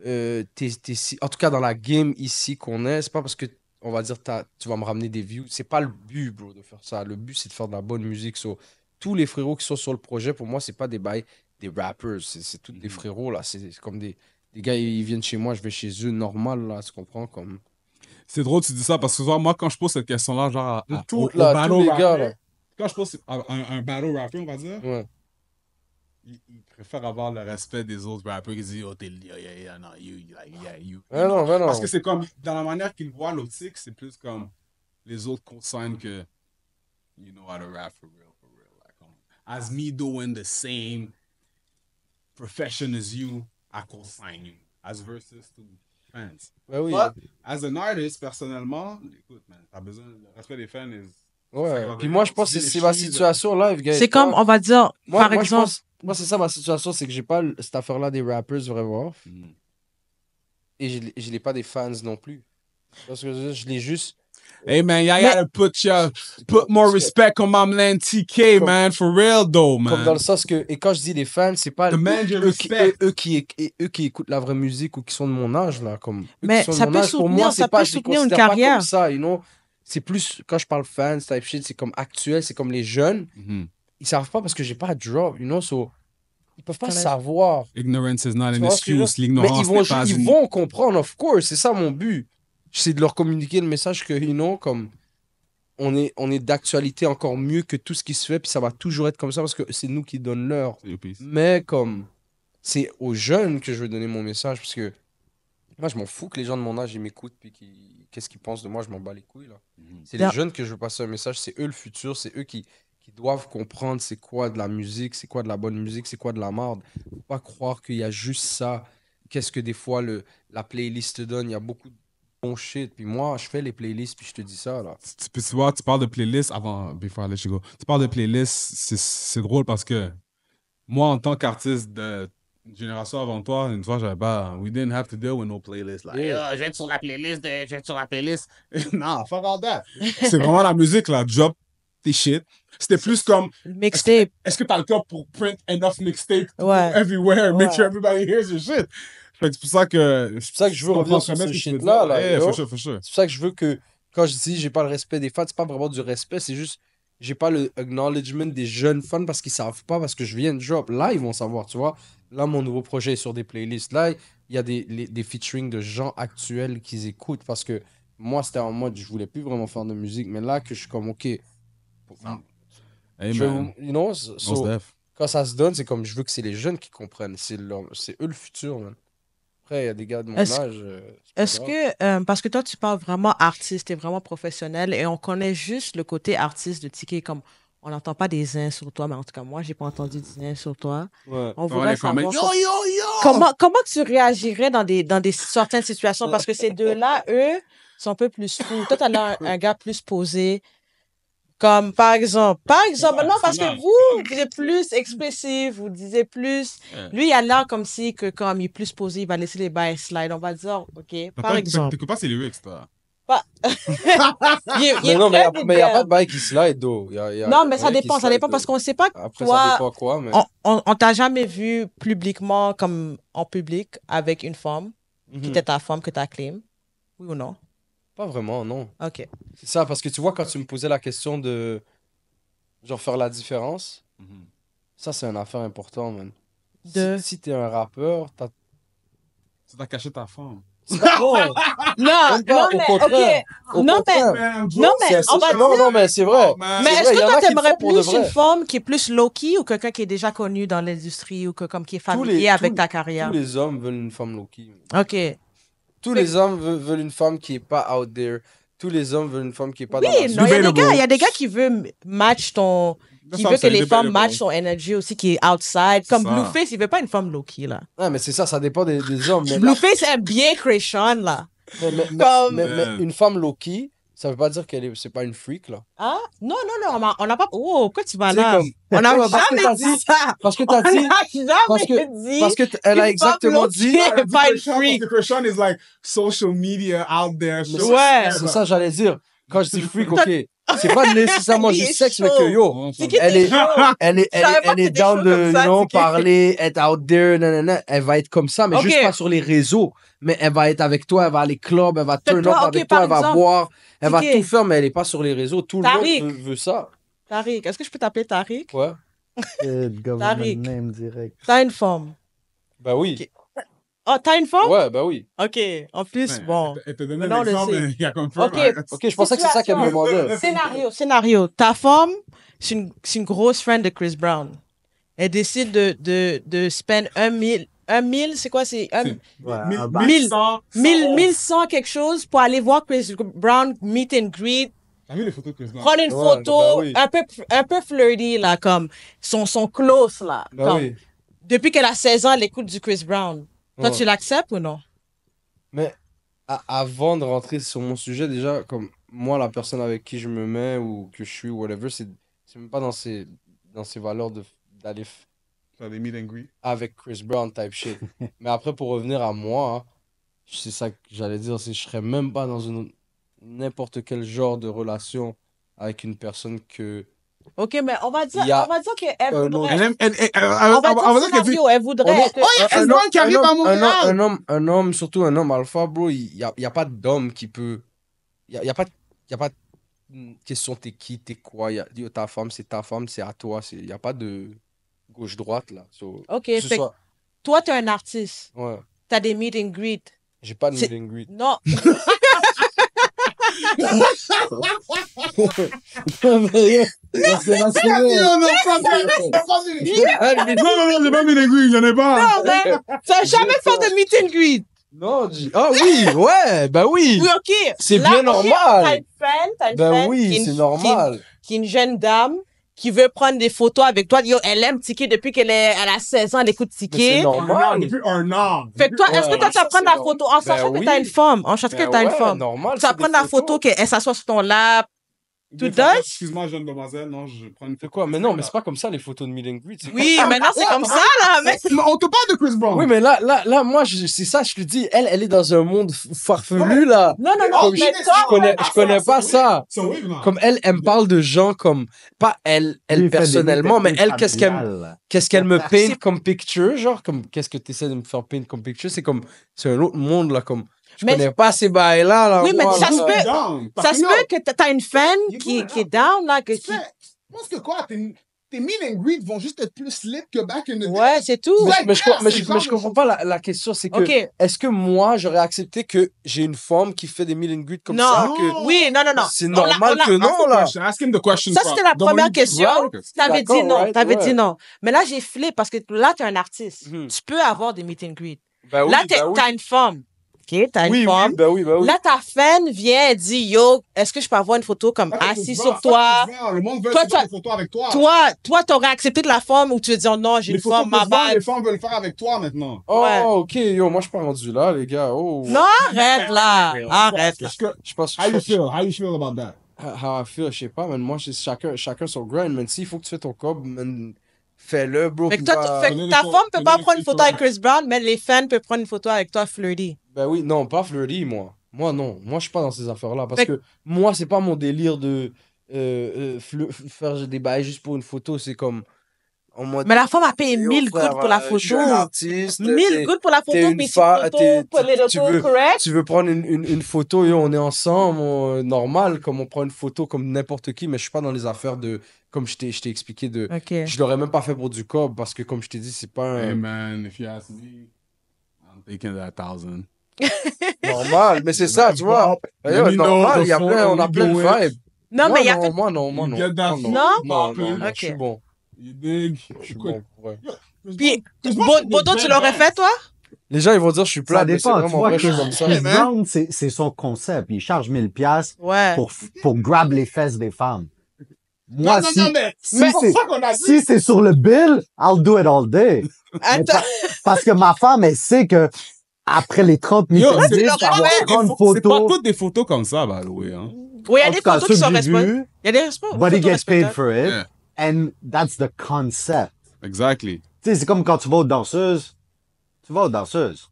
en tout cas dans la game ici qu'on est, c'est pas parce que on va dire tu vas me ramener des views. C'est pas le but, bro, de faire ça. Le but, c'est de faire de la bonne musique. So, tous les frérots qui sont sur le projet, pour moi, c'est pas des bails, des rappers. C'est tous des frérots, là. C'est comme des gars, ils viennent chez moi, je vais chez eux, normal, là. Tu comprends? Comme... C'est drôle que tu dis ça parce que genre, moi, quand je pose cette question-là, genre De au, tout, au là, tous battle les gars, là. rapper, quand je pose un battle rapper, on va dire, Ouais. il préfère avoir le respect des autres rappers qui disent, oh, t'es yeah, non, you. Ouais, non, mais Parce que non. c'est comme, dans la manière qu'ils voient l'optique, c'est plus comme les autres consignent que, you know how to rap for real, for real. Like, as me doing the same profession as you, I consign you. As versus to fans. Ben oui. But, as an artist, personnellement, écoute, man, t'as besoin, le respect des fans is... Ouais. Puis moi, je pense que c'est ma situation live, gars. C'est comme, on va dire, Moi, par je exemple, pense, moi, c'est ça ma situation, c'est que j'ai pas cette affaire-là des rappers vraiment. Mm. Et je l'ai pas des fans non plus. Parce que je l'ai juste. Hey, man, y'all Mais- gotta put Comme- more parce que- respect on my man TK, Comme- man, for real, though, man. Comme dans le sens que. Et quand je dis les fans, c'est pas Demand your eux qui, respect. eux qui écoutent la vraie musique ou qui sont de mon âge, là. Comme, eux Mais qui sont de ça mon peut âge, pour soutenir- moi, ça c'est pas, peut je les soutenir une considère pas carrière. comme ça, you know. C'est plus, quand je parle fans, type shit, c'est comme actuel, c'est comme les jeunes. Mhm. Ils savent pas parce que j'ai pas de drop, you know. So, ils peuvent pas Connais- savoir. Ignorance is not Tu an vois ce que je veux excuse. dire? Mais L'ignorance n'est pas ils une... vont comprendre, of course. C'est ça mon but. C'est de leur communiquer le message que, you know, comme on est d'actualité encore mieux que tout ce qui se fait, puis ça va toujours être comme ça parce que c'est nous qui donnons l'heure. Mais comme c'est aux jeunes que je veux donner mon message parce que moi, je m'en fous que les gens de mon âge ils m'écoutent puis qu'est-ce qu'ils pensent de moi, je m'en bats les couilles là. C'est les Là- jeunes que je veux passer un message, c'est eux le futur, c'est eux qui doivent comprendre c'est quoi de la musique, c'est quoi de la bonne musique, c'est quoi de la merde. Faut pas croire qu'il y a juste ça. Qu'est-ce que des fois la playlist te donne, il y a beaucoup de bon shit. Puis moi, je fais les playlists puis je te dis ça là. Tu vois, tu parles de playlist avant, before I let you go. Tu parles de playlist, c'est drôle parce que moi, en tant qu'artiste de une génération avant toi, une fois, j'avais pas, we didn't have to deal with no playlist. Like, Yeah. je vais être sur la playlist, je vais être sur la playlist. Non, fuck all that. C'est vraiment la musique, là. Drop tes shit. C'était plus comme, Mixtape. est-ce que t'as le cœur pour print enough mixtape to Ouais. go everywhere, make Ouais. sure everybody hears your shit? Fait que c'est pour ça que. C'est pour ça que je veux comprends revenir sur très bien ce que tu veux shit-là, dire. là, Yeah, yo. for sure, for sure. C'est pour ça que je veux que, quand je dis j'ai pas le respect des fans, c'est pas vraiment du respect, c'est juste, j'ai pas le acknowledgement des jeunes fans parce qu'ils savent pas, parce que je viens de drop. Là, ils vont savoir, tu vois. Là, mon nouveau projet est sur des playlists. Là, il y a des featuring de gens actuels qu'ils écoutent parce que moi, c'était en mode, je voulais plus vraiment faire de musique, mais là, que je suis comme, ok, Hey, je, man. you know, Most def. quand ça se donne, c'est comme, je veux que c'est les jeunes qui comprennent. C'est eux le futur, man. Après, il y a des gars de mon Est-ce- âge. c'est pas Est-ce grave. que, parce que toi, tu parles vraiment artiste, t'es vraiment professionnel et on connaît juste le côté artiste de Tiki, comme on n'entend pas des uns sur toi, mais en tout cas, moi, j'ai pas entendu des uns sur toi. Ouais. On Dans voudrait les comments, savoir yo! comment tu réagirais dans des certaines situations parce que ces deux-là, eux, sont un peu plus fous. Toi, t'as l'air un gars plus posé. Comme par exemple, non, parce que vous êtes plus expressif, vous disiez plus. Lui, il a l'air comme si, que comme il est plus posé, il va laisser les bails slide. On va dire, OK, par exemple. T'écoutes pas ces lyrics, toi. Mais non, mais il n'y a pas de bail qui slide, though. Non, mais ça dépend parce qu'on ne sait pas que Après, ça toi, dépend quoi, mais. on t'a jamais vu publiquement, comme en public, avec une femme qui Mhm. était ta femme que tu as claim. Oui ou non? Pas vraiment, non. OK. C'est ça, parce que tu vois, quand tu me posais la question de. Genre, faire la différence, ça, c'est une affaire importante, man. De- Si t'es un rappeur, Tu t'as caché ta femme. Non, Même pas, non, au mais, contraire. ok. Au Non, mais, contraire. non, mais, on va Non, non, mais c'est vrai. man. mais C'est est-ce vrai, que y en toi, a qui le t'aimerais font pour de plus une vrai. femme qui est plus low-key ou quelqu'un qui est déjà connu dans l'industrie ou comme qui est familier avec ta carrière? Tous les hommes veulent une femme low-key. Ok. Tous les hommes veulent une femme qui est pas out there. Tous les hommes veulent une femme qui est pas Oui, dans la non, Debatable. il y a des gars qui veulent match ton, qui Ça, veut que c'est les femmes debatable. matchent son energy aussi, qui est outside. Comme ça. Blueface, il veut pas une femme low-key, là. Ah, mais c'est ça, ça dépend des hommes. Mais, Blueface aime bien Krayshawn, là. Comme- mais une femme low-key, ça veut pas dire c'est pas une freak, là. Ah? Non, non, non, on n'a pas... Oh, pourquoi tu vas Tu sais, là? comme- On n'a Ouais, parce que jamais t'as dit dit- ça! Parce que On t'as dit... n'a Parce jamais que, dit... parce que elle a une exactement femme dit... low-key est pas une freak. Parce que Krishan is like social media out there. Mais so- Ouais. C'est ça, j'allais dire. Quand je dis freak, ok, c'est pas nécessairement Il juste est sexe, mais chaud. que yo, C'est qui elle t'es est, chaud? elle savais pas que est t'étais down chaud de, comme ça, c'est qui- parler, être out there, nanana. Elle va être comme ça, mais Ok. juste pas sur les réseaux. Mais elle va être avec toi, elle va aller club, elle va Fait que turn toi, up ok, avec par toi, elle va exemple, boire, elle va ok. tout faire, mais elle est pas sur les réseaux. Tout le Tariq. monde veut ça. Tariq, est-ce que je peux t'appeler Tariq? Ouais. Government Tariq. name direct. T'as une femme. Bah oui. Ok. Oh, t'as une femme? Ouais, bah oui. Ok, en plus, Ouais, bon. Elle te donné Maintenant, on un le exemple, sait. mais il a confirmé. Ok. Ok, je pensais que c'est ça qu'elle me demandait. Scénario. Ta femme, c'est une grosse friend de Chris Brown. Elle décide de spend 1 000, c'est quoi? C'est Ouais, un 1100 quelque chose pour aller voir Chris Brown meet and greet, T'as vu les photos de Chris Brown? prendre une Ouais, photo bah oui. un peu flirty, là, comme son close, là. Bah Comme, oui. depuis qu'elle a 16 ans, elle écoute du Chris Brown. Toi, Ouais. tu l'acceptes ou non? Mais avant de rentrer sur mon sujet, déjà, comme moi, la personne avec qui je me mets ou que je suis, whatever, c'est même pas dans ces valeurs d'aller T'as des meet and greet. avec Chris Brown type shit. Mais après, pour revenir à moi, hein, c'est ça que j'allais dire, c'est que je serais même pas dans n'importe quel genre de relation avec une personne que... Ok, mais on va dire, Il y a qu'elle un voudrait. autre- On va dire scénario, elle voudrait. Oh, il y a Chris Brown qui arrive à Montréal! Un homme, surtout un homme alpha, bro, il y a pas d'homme qui peut... Il y a pas de question t'es qui, t'es quoi. Yo, ta femme, c'est à toi. Il y a pas de gauche-droite, là. So, Ok, que ce fait que soit... toi, t'es un artiste. Ouais. T'as des meet and greet. J'ai pas de C'est- meet and greet. Non. Non, j'ai pas meet and greet, j'en ai pas. Non, mais t'as jamais fait de meet and greet. Non, ah oui, ouais, bah oui. Oui, ok. C'est Là, bien ok, normal. T'as une Ben friend oui, qui est une- c'est normal. Qui est une jeune dame qui veut prendre des photos avec toi. Yo, elle aime Ticket depuis elle a 16 ans, elle écoute Mais c'est Ticket. normal. Depuis un an. Fait que toi, est-ce que Ouais, toi, tu vas ça, prendre c'est la photo en sachant Ben que t'as oui. une femme? En sachant que t'as une ouais, femme. normal. Tu vas c'est prendre des la photo photos. qu'elle s'assoit sur ton lap. Des Tout does? Excuse-moi, jeune demoiselle, non, je prends une C'est quoi? Mais non, mais c'est pas comme ça, les photos de meet and greet. c'est Oui, pas- maintenant, c'est comme ça, là. Mais... Mais on te parle de Chris Brown. Oui, mais là, moi, c'est ça, je te dis, elle est dans un monde farfelu, là. Non, non, non. Comme mais je toi, connais pas ça. C'est oui, non. Comme elle me parle de gens comme, pas elle personnellement, mais elle, qu'est-ce qu'elle me peint comme picture, genre, comme, qu'est-ce que tu essaies de me faire peindre comme picture, c'est un autre monde, là, comme, je Mais- connais pas ces bails-là, là. Oui, mais moi, ça là. se peut. Down. Ça Parce se que, peut que t'as une fan You qui go est down, là. Que, yo, qui... je pense que quoi, tes meet and greet vont juste être plus lit que back in the day. Ouais, c'est tout. Ouais. Mais c'est je genre- comprends pas la question, c'est que, OK. est-ce que moi, j'aurais accepté que j'ai une femme qui fait des meet and greet comme Non. ça, que Oui, non, non, non. c'est On l'a- normal on l'a- que non, là. Ask him the question. Ça, c'était la première question. T'avais D'accord, dit non. right, T'avais ouais. dit non. Mais là, j'ai flip parce que là, t'es un artiste. Mhm. Tu peux avoir des meet and greet. Ben oui, Là, ben oui. t'as une femme. OK? T'as une Oui, femme. oui, ben oui, ben oui. Là, ta fan vient et dit, yo, est-ce que je peux avoir une photo comme assis sur toi? Le monde veut Toi, faire des photos avec toi. Toi, t'aurais accepté de la femme ou tu veux dire non, j'ai Les une photos femme, de ma Chris Brown, bad. les femmes veulent le faire avec toi maintenant. Oh, Ouais. ok, yo, moi, je suis pas rendu là, les gars. Oh. Non, arrête là. Arrête là. Parce que, Je pense how you feel? How you feel about that? How I feel, je sais pas, man. Moi, chacun son grind, man. S'il faut que tu fais ton cob, man, fais-le, bro. Fait que, puis toi, va- fait que ta femme peut pas prendre une photo avec Chris Brown, mais les fans peuvent prendre une photo avec toi flirty. Ben oui, non, pas flirty, moi. Moi, non. Moi, je suis pas dans ces affaires-là. Parce Fait que moi, c'est pas mon délire de faire des bails juste pour une photo. C'est comme. En mode. Mais la femme a payé Yo, 1000 frère, gouttes pour la je suis photo. un artiste. 1000 gouttes pour la t'es photo, une puis tu fa- photo, tu political veux- correct. Tu veux prendre une photo, yo, on est ensemble, normal, comme on prend une photo comme n'importe qui, mais je suis pas dans les affaires de. Comme je t'ai expliqué, de. OK. Je l'aurais même pas fait pour du cob parce que, comme je t'ai dit, c'est pas Hey un. man, if you ask me, I'm I'm taking that 1,000. Normal, mais c'est ça, tu vois. Let me know Normal, the il y a phone plein, on a we plein de doing. vibes. Non, mais il y a non, moi non, moi You non. get that Moi, phone Non? non, popping. non, Ok. je suis bon. You dig? Je suis Quick. bon pour vrai. Puis, Bodo, tu l'aurais fait, toi? Les gens, ils vont dire je suis Ça plat, mais c'est dépend. Tu vraiment vois, vrai, je suis comme ça. Chris Brown, c'est son concept. Il charge 1000 piastres Ouais. pour grab les fesses des femmes. Moi, Non, si, non, mais si c'est pour c'est ça qu'on a dit. si c'est sur le bill, I'll do it all day. Mais Attends. parce que ma femme, elle sait que après les 30 Yo, minutes, c'est ça va avoir 30 c'est pas photos. toutes des photos comme ça, by the way. Hein. Oui, il y a En des tout cas, photos qui ceux sont que j'ai respectables. vus, Il y a des photos but he gets paid respectables. for it. Yeah. And that's the concept. Exactly. Tu sais, c'est comme quand tu vas aux danseuses. Tu vas aux danseuses.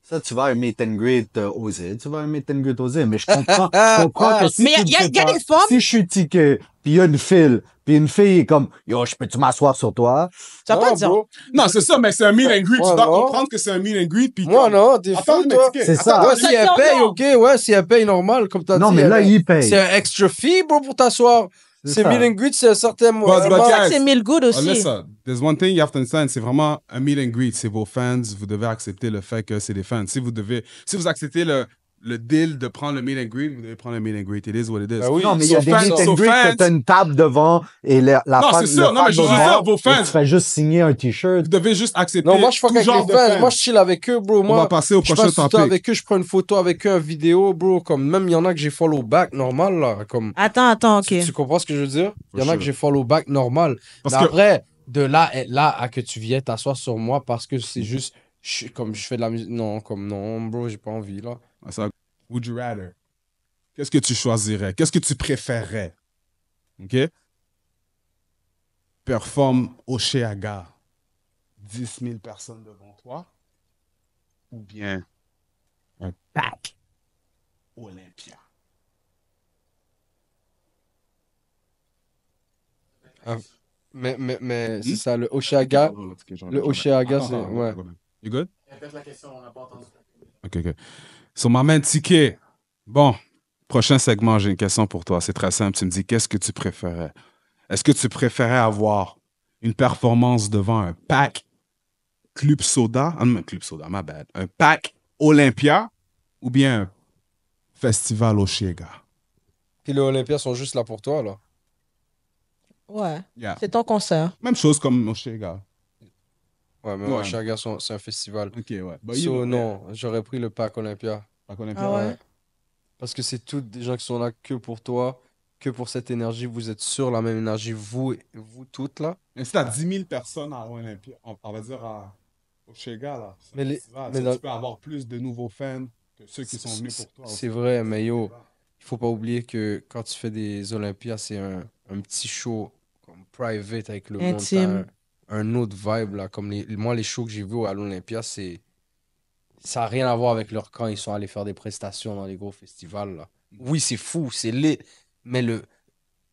Ça, tu vas à un meet and greet osé. Tu vas à un meet and greet osé. Mais je comprends que si Mais tu il y a me fais pas- des femmes- si je suis ticket, puis il y a une file, puis une fille est comme, yo, je peux-tu m'asseoir sur toi? Tu vas pas dire. bro. Non, c'est ça, mais c'est un meet and greet. Moi, Tu dois non. comprendre que c'est un meet and greet. Puis Moi, comme- non, t'es Attends, fou, mais toi. ticket. C'est ça. Attends, Ouais, attends, si elle non, paye, non. ok, ouais, si elle paye normal, comme t'as Non, dit. mais là, il paye. C'est un extra fee, bro, pour t'asseoir. C'est ça. meet and greet, c'est un certain But C'est pour ça que guys, c'est 1000 good oh, aussi. listen, there's one thing you have to understand, c'est vraiment un meet and greet. C'est vos fans, vous devez accepter le fait que c'est des fans. Si vous acceptez le deal de prendre le meet and greet, vous devez prendre le meet and greet. It is what it is. Ben oui. Non, mais il y a So des fans- meet and so greet fans- que t'as une table devant et la Non, fan, c'est sûr. le Non, mais fan je dis devant, ça, vos et fans. tu fais juste signer un t-shirt. Vous devez juste accepter Non, moi, je fuck tout avec genre les de fans. Moi, je chill avec eux, bro. On Moi, va passer au je prochain passe du temps topic. avec eux, je prends une photo avec eux, une vidéo, bro. Comme même, il y en a que j'ai follow back normal, là. Comme, Attends, ok. tu comprends ce que je veux dire? Il y en a sure. que j'ai follow back normal. Parce Mais que- après, de là, être là à que tu viennes t'asseoir sur moi parce que c'est juste, comme je fais de la musique. Non, comme non, bro, j'ai pas envie, là. Ah, ça, would you rather? Qu'est-ce que tu choisirais? Qu'est-ce que tu préférerais? OK? Performe au Cheaga. 10 000 personnes devant toi. Ou bien un pack Olympia. Mais c'est ça, le Oshiaga. Le Oshiaga, c'est. Ouais. You good? Répète la question, on n'a pas entendu. OK. So, ma main ticket. Bon, prochain segment, j'ai une question pour toi. C'est très simple. Tu me dis, qu'est-ce que tu préférais? Est-ce que tu préférais avoir une performance devant un pack Club Soda? Ah non, Club Soda, my bad. Un pack Olympia ou bien un festival Oshiaga? Puis les Olympias sont juste là pour toi, là. Ouais. Yeah. C'est ton concert. Même chose comme Oshiaga. Ouais, mais Ouais. Oshiaga, c'est un festival. OK, ouais. But So, you know, non, j'aurais pris le pack Olympia. pack Olympia. Ah ouais? Parce que c'est tous des gens qui sont là que pour toi, que pour cette énergie. Vous êtes sur la même énergie, vous toutes, là. Mais si t'as 10 000 personnes à Olympia, on va dire au Shega, là. c'est un Mais les- festival. mais Tu dans- tu peux avoir plus de nouveaux fans que ceux qui sont venus pour toi. C'est vrai, mais yo, il faut pas oublier que quand tu fais des Olympias, c'est un petit show comme private avec le monde. Intime. T'as un autre vibe, là. Comme moi, les shows que j'ai vus à l'Olympia, ça n'a rien à voir avec leur camp. Ils sont allés faire des prestations dans les gros festivals, là. Oui, c'est fou, c'est lit, mais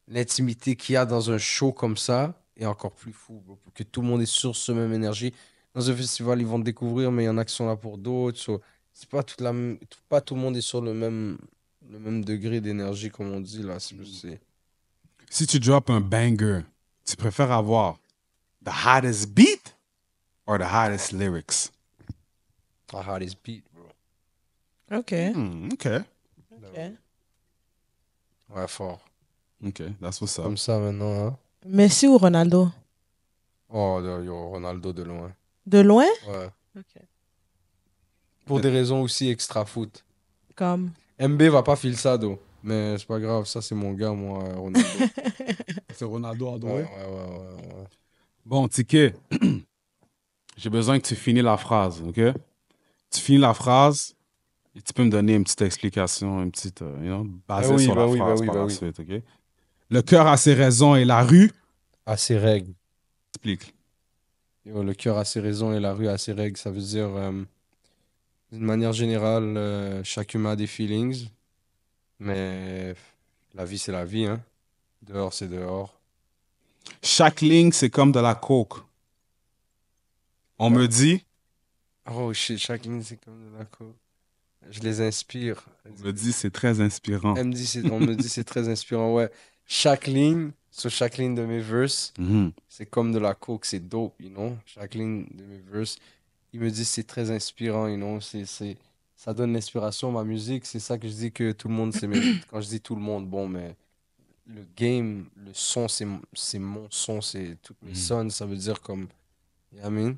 l'intimité qu'il y a dans un show comme ça est encore plus fou, bro, pour que tout le monde est sur ce même énergie. Dans un festival, ils vont te découvrir, mais il y en a qui sont là pour d'autres. C'est pas pas tout le monde est sur le même degré d'énergie, comme on dit, là. Si tu drops un banger, tu préfères avoir the hottest beat or the hottest lyrics? The hottest beat, bro. Ok. OK. Ok. Ouais, fort. OK, that's what's up. Comme ça, maintenant, hein. Messi ou Ronaldo? Oh, yo, Ronaldo de loin. De loin? Ouais. Ok. Pour des raisons aussi extra foot. Comme. MB va pas filer ça, d'eau. Mais c'est pas grave, ça, c'est mon gars, moi, Ronaldo. C'est Ronaldo à Ouais. Bon, Ticket, j'ai besoin que tu finis la phrase, OK? Tu finis la phrase et tu peux me donner une petite explication, une petite, basée sur la phrase par la suite, OK? Le cœur a ses raisons et la rue À ses règles. explique. Yo, le cœur a ses raisons et la rue a ses règles. Ça veut dire, d'une manière générale, chaque humain a des feelings. Mais la vie, c'est la vie, hein. Dehors, c'est dehors. Chaque ligne, c'est comme de la coke. On me dit, Oh shit, chaque ligne, c'est comme de la coke. Je les inspire. on me dit, c'est très inspirant. On me dit c'est très inspirant, ouais. Chaque ligne, sur chaque ligne de mes verses, Mhm. c'est comme de la coke, c'est dope, you know. Chaque ligne de mes verses. ils me disent c'est très inspirant, ça donne l'inspiration, ma musique. C'est ça que je dis que tout le monde s'est mérite. Quand je dis tout le monde, bon, mais le game, le son, c'est mon son, c'est toutes mes sons. Ça veut dire comme, you know what I mean?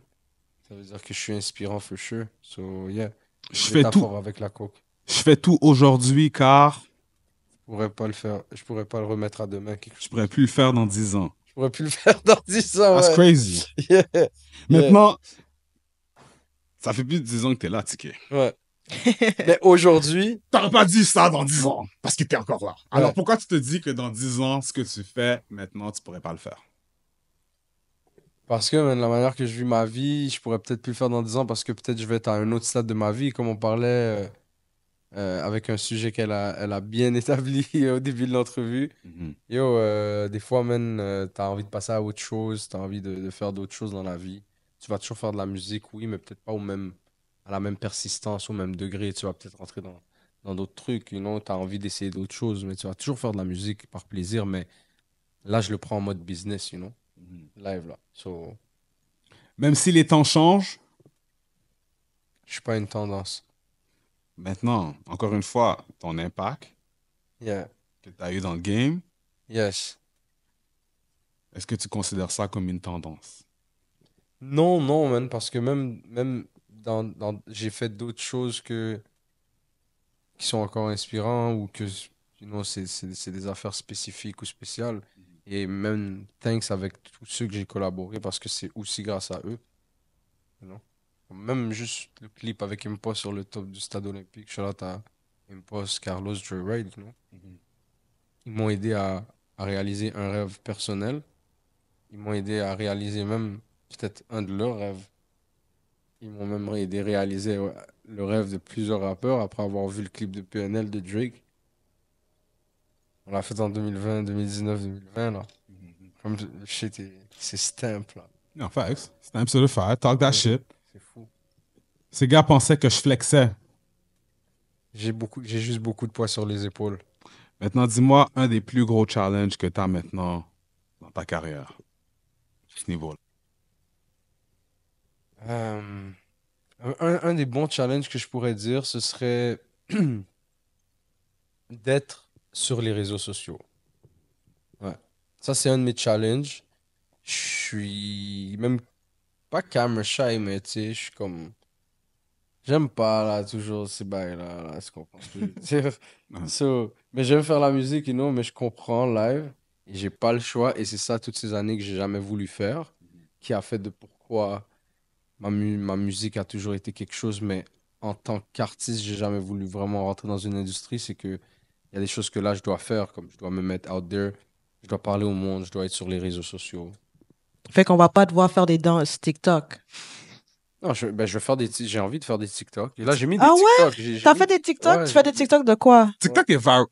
Ça veut dire que je suis inspirant for sure. So, yeah. Je Une fais tout. métaphore avec la coke. Je fais tout aujourd'hui car Je pourrais pas le faire. Je pourrais pas le remettre à demain. je pourrais plus le faire dans 10 ans. Je pourrais plus le faire dans 10 ans, That's ouais. crazy. Yeah. Maintenant, ça fait plus de 10 ans que t'es là, Ticket. Ouais. Mais aujourd'hui, T'aurais pas dit ça dans 10 ans parce que t'es encore là. Alors Ouais. pourquoi tu te dis que dans 10 ans, ce que tu fais maintenant, tu pourrais pas le faire? parce que man, la manière que je vis ma vie, je pourrais peut-être plus le faire dans 10 ans parce que peut-être je vais être à un autre stade de ma vie, comme on parlait avec un sujet elle a bien établi au début de l'entrevue. Yo, des fois, man, t'as envie de passer à autre chose, t'as envie de faire d'autres choses dans la vie. Tu vas toujours faire de la musique, oui, mais peut-être pas à la même persistance, au même degré. Tu vas peut-être rentrer dans d'autres trucs, t'as envie d'essayer d'autres choses, mais tu vas toujours faire de la musique par plaisir, mais là, je le prends en mode business, live, là. So, Même si les temps changent, je suis pas une tendance. maintenant, encore une fois, ton impact Yeah, que tu as eu dans le game, yes. est-ce que tu considères ça comme une tendance? Non, non, man, parce que même j'ai fait d'autres choses qui sont encore inspirants ou que c'est des affaires spécifiques ou spéciales. Et même thanks avec tous ceux que j'ai collaboré parce que c'est aussi grâce à eux. you know. Même juste le clip avec Impost sur le top du stade olympique, shout out à Impost, Carlos, Joyride, Ils m'ont aidé à réaliser un rêve personnel. Ils m'ont aidé à réaliser même peut-être un de leurs rêves. Ils m'ont même aidé à réaliser le rêve de plusieurs rappeurs après avoir vu le clip de PNL de Drake. On l'a fait en 2020, 2019, 2020, là. Comme le shit, c'est stamp, là. Non, facts. Stamp certified. Talk that Ouais. shit. C'est fou. Ces gars pensaient que je flexais. J'ai juste beaucoup de poids sur les épaules. Maintenant, dis-moi un des plus gros challenges que tu as maintenant dans ta carrière. À ce niveau-là. Euh, un des bons challenges que je pourrais dire, ce serait d'être sur les réseaux sociaux. Ouais. Ça, c'est un de mes challenges. Je suis même pas camera shy, mais tu sais, je suis comme. J'aime pas, là, toujours ces bails-là, là, tu comprends ce que je veux dire? Ouais. So, mais j'aime faire la musique, mais je comprends live, et j'ai pas le choix, et c'est ça, toutes ces années que j'ai jamais voulu faire, qui a fait de pourquoi ma musique a toujours été quelque chose, mais en tant qu'artiste, j'ai jamais voulu vraiment rentrer dans une industrie, c'est que il y a des choses que là, je dois faire, comme je dois me mettre out there, je dois parler au monde, je dois être sur les réseaux sociaux. Fait qu'on va pas devoir faire des danses TikTok. Non, je vais faire j'ai envie de faire des TikTok. Et là, j'ai mis des Ah ouais? TikTok. T'as fait des TikTok? Ouais, Tu fais des TikTok de quoi? TikTok est viral.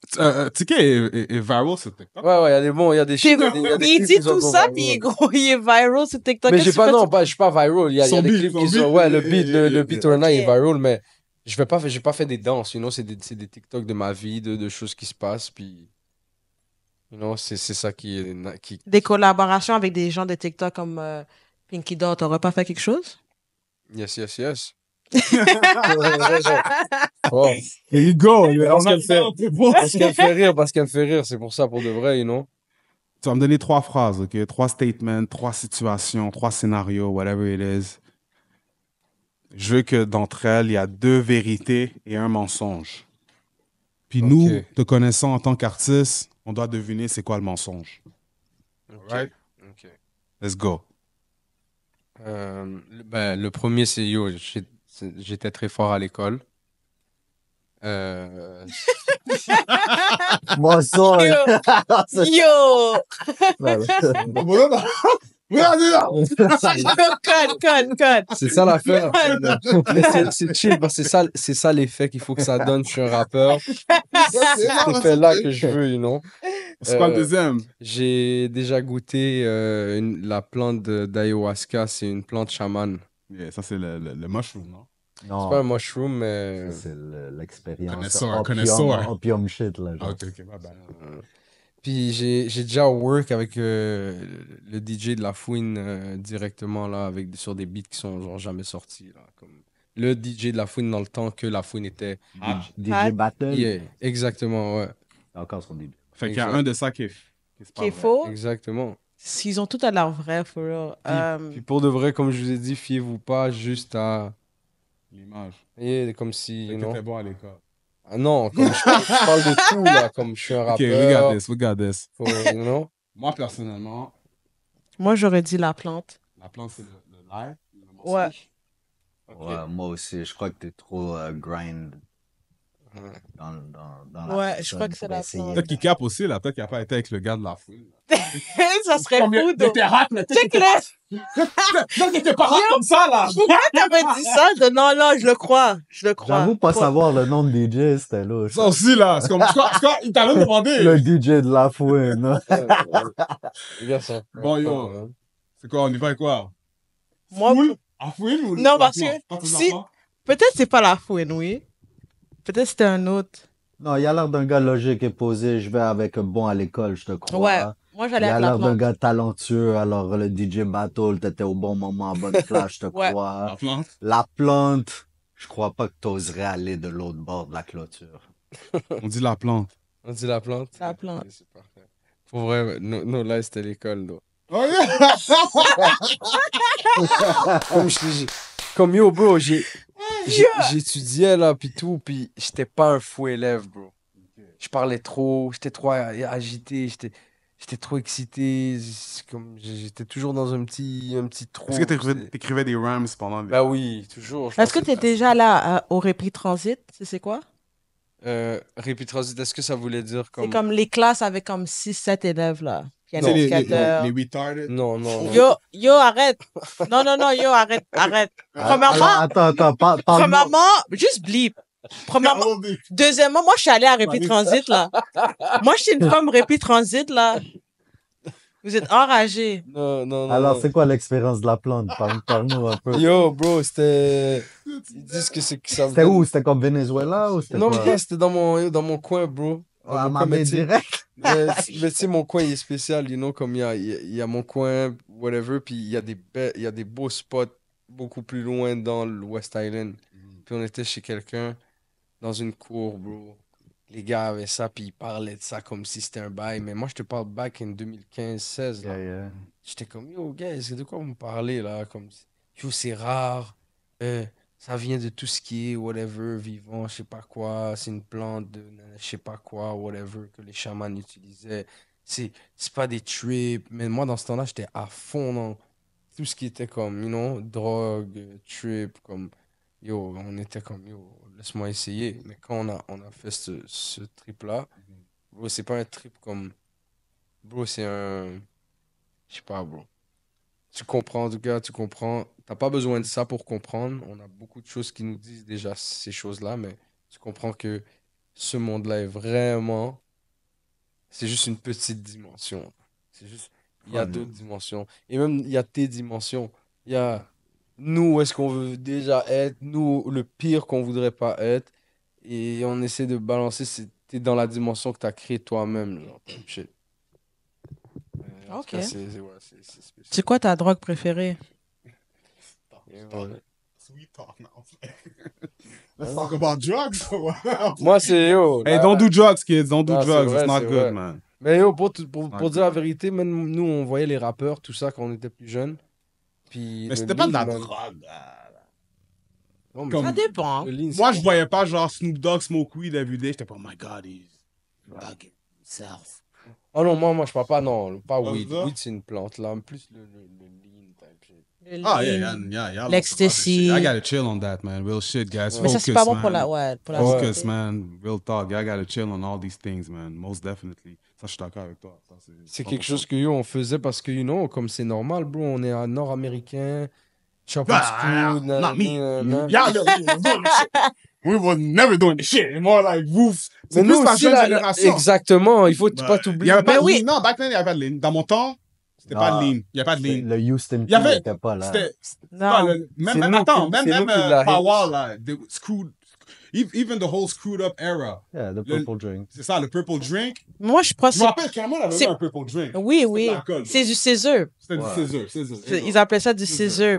Ticket est viral sur TikTok. Ouais, il y a des bons, il y a des Puis, shit, il y a des il clips dit qui sont tout ça, viral. puis il est viral sur TikTok. Mais Qu'est-ce j'ai que pas, tu non, fais? je suis pas viral. Il y a Son des beat, clips son qui beat, sont, ouais, le beat right now, il est Ok. viral, mais j'ai pas fait des danses, c'est des TikTok de ma vie, de choses qui se passent, puis, c'est ça qui, Des collaborations avec des gens de TikTok comme Pinky Doll, t'aurais pas fait quelque chose? yes. Oh, There you go. Parce qu'elle parce qu'elle fait rire, c'est pour ça, pour de vrai, Tu vas me donner 3 phrases, OK? 3 statements, 3 situations, 3 scénarios, whatever it is. Je veux que d'entre elles, il y a 2 vérités et un mensonge. Puis Ok. nous, te connaissant en tant qu'artiste, on doit deviner c'est quoi le mensonge. Alright? Ok. Let's go. Le premier, c'est j'étais très fort à l'école. Mensonge. Yo! Cut. C'est ça l'affaire. Mais c'est chill parce que c'est ça l'effet qu'il faut que ça donne sur un rappeur. C'est cet effet-là que je veux, C'est quoi le deuxième? J'ai déjà goûté la plante d'ayahuasca, c'est une plante chamane. Yeah, ça, c'est le mushroom, non? C'est Non, pas un mushroom, mais ça, c'est l'expérience. Connaisseur. Opium shit, là. Genre. Ok, my bad. Puis j'ai déjà work avec le DJ de La Fouine directement là, sur des beats qui sont genre jamais sortis. Là, comme le DJ de La Fouine dans le temps que La Fouine était. DJ Battle. Yeah, exactement, ouais. Encore son DJ. Fait qu'il y a Exact. un de ça qui est pas Qui est vrai. faux. Exactement. S'ils ont tout à leur vrai, for real. Puis pour de vrai, comme je vous ai dit, fiez-vous pas juste à. L'image. Yeah, comme si. Fait You que know. t'étais bon à l'école. Ah non, comme je parle de tout là, comme je suis un Ok, we rappeur. got this, we got this. You know? Moi, personnellement, Moi, j'aurais dit la plante. la plante, c'est le live. le morceau. Ouais. Ok. Ouais, moi aussi, je crois que t'es trop grind Ouais. dans la Ouais, je personne crois que c'est pour la essayer plante. Peut-être qu'il cape aussi, là. Peut-être qu'il n'a pas été avec le gars de la fouine. Ça serait fou, donc. hot, mais Check le. peut-être qu'il était pas hot comme ça, là. Pourquoi t'avais dit ça? Non, non, je le crois. Je le crois. J'avoue pas Faut- savoir le nom de DJ, c'était louche. Ça aussi, là. C'est comme, il t'a même demandé. Le DJ de la fouine. hein. Regarde ça. Bon, yo. C'est quoi, on y va avec quoi? Moi, Fouine? À fouine ou Non, la parce plante? que Pas tout si- la plante? peut-être c'est pas la fouine, oui. Peut-être c'était un autre. Non, il a l'air d'un gars logique et posé. Je vais avec un bon à l'école, je te crois. Ouais. Moi, Il j'allais a avec la l'air d'un plante. gars talentueux. Alors, le DJ Battle, t'étais au bon moment, en bonne place, je te Ouais. crois. La plante? La plante, je crois pas que t'oserais aller de l'autre bord de la clôture. On dit la plante. On dit la plante? La plante. Ok, c'est parfait. Pour vrai, no, là, c'était l'école, là. Oh, yeah. Comme je te dis, comme yo, bro, j'étudiais, là, pis tout, pis j'étais pas un fou élève, bro. Je parlais trop, j'étais trop agité, j'étais trop excité, j'étais toujours dans un petit trou. Est-ce que t'écrivais des rhymes pendant les... Bah oui, toujours. je Est-ce que pense tu es déjà là au Répit Transit? C'est quoi? Répit Transit, est-ce que ça voulait dire C'est comme... comme les classes avec comme 6-7 élèves, là. Tu sais, Pianificateur. les retarded. Non, non, non. Yo, arrête. Non, yo, arrête. Premièrement, Alors, attends, parle-moi. premièrement, juste bleep. Premièrement, deuxièmement, moi, je suis allée à Répit Transit, là. Moi, je suis une femme Répit Transit, là. Vous êtes enragés. Non. Alors, c'est quoi l'expérience de la plante? Parle-nous un peu. Yo, bro, c'était... Ils disent que c'est que ça... C'était où? C'était comme Venezuela ou c'était Non, quoi? mais c'était dans mon coin, bro. Dans À mon ma coin, main mais tu sais- direct? mais tu sais, mon coin, il est spécial, you know, comme il y a mon coin, whatever, puis il y a des beaux spots beaucoup plus loin dans le West Island. Puis on était chez quelqu'un, dans une cour, bro. Les gars avaient ça, puis ils parlaient de ça comme si c'était un bail. Mais moi, je te parle back in 2015-16, là. Yeah. J'étais comme, yo, guys, de quoi vous me parlez, là? Comme, yo, c'est rare. Ça vient de tout ce qui est, whatever, vivant, je sais pas quoi. C'est une plante de je sais pas quoi, whatever, que les chamans utilisaient. C'est pas des trips. Mais moi, dans ce temps-là, j'étais à fond dans tout ce qui était comme, you know, drogue, trip, comme, yo, on était comme, yo, laisse-moi essayer. Mais quand on a fait ce trip-là, bro, c'est pas un trip comme, bro, c'est un, je sais pas, bro. Tu comprends, en tout cas, tu comprends. T'as pas besoin de ça pour comprendre. On a beaucoup de choses qui nous disent déjà ces choses-là, mais tu comprends que ce monde-là est vraiment. C'est juste une petite dimension. C'est juste. Il y a Fun. d'autres dimensions. Et même, il y a tes dimensions. Il y a nous, où est-ce qu'on veut déjà être, nous, le pire qu'on voudrait pas être. Et on essaie de balancer. T'es dans la dimension que t'as créée toi-même, genre, type shit. En tout Ok. cas, c'est spécial. C'est quoi ta drogue préférée? Et voilà. Sweet talk now. Let's talk about drugs. Moi, c'est yo. Hey, là- don't do drugs, kids. Don't do Ah, c'est drugs. vrai, It's not c'est good, vrai. man. Mais yo, pour Ouais. dire la vérité, même nous, on voyait les rappeurs, tout ça, quand on était plus jeunes. Puis Mais le c'était pas de la lean, man. drogue. Non, mais Comme- Ça dépend. le lean, Moi, c'est- je voyais pas genre Snoop Dogg smoke weed every day. J'étais pas, oh my god, he's drugging himself. Oh non, moi, je parle pas, non, pas Pas weed. ça? Weed, c'est une plante, là. Plus le lean type shit. Ah, yeah. L'ecstasy. I gotta chill on that, man. Real shit, guys. Mais ça, c'est Focus, pas bon man. pour la, ouais, pour la Focus, santé. man. Real talk. I gotta chill on all these things, man. Most definitely. Ça, je suis d'accord avec toi. Ça, C'est quelque chose que yo, on faisait parce que, you know, comme c'est normal, bro, on est un nord-américain. Chopin Ah, Screw, not me. nanana. Y'all know we was doing this shit. We was never doing this shit. It's more like vous. C'est Mais plus nous la aussi, jeune là, génération. exactement, il faut Bah, pas Il t'oublier. y avait pas Mais de oui. lean. Non, back then, il y avait pas de lean. Dans mon temps, c'était pas de lean. Il y avait pas de lean. Le Houston Il y avait- n'était pas là. C'était Non. pas le- C'est même nous attends, qui- même c'est nous qui l'a Power là, Screw, Even the whole screwed up era. Yeah, the purple drink. C'est ça, le purple drink. Moi, je pense Je me rappelle carrément, on avait c'est- eu un purple drink. Oui, C'était oui. de l'alcool. C'est du scissor. C'était du Ouais. scissor. Ils appelaient ça du scissor.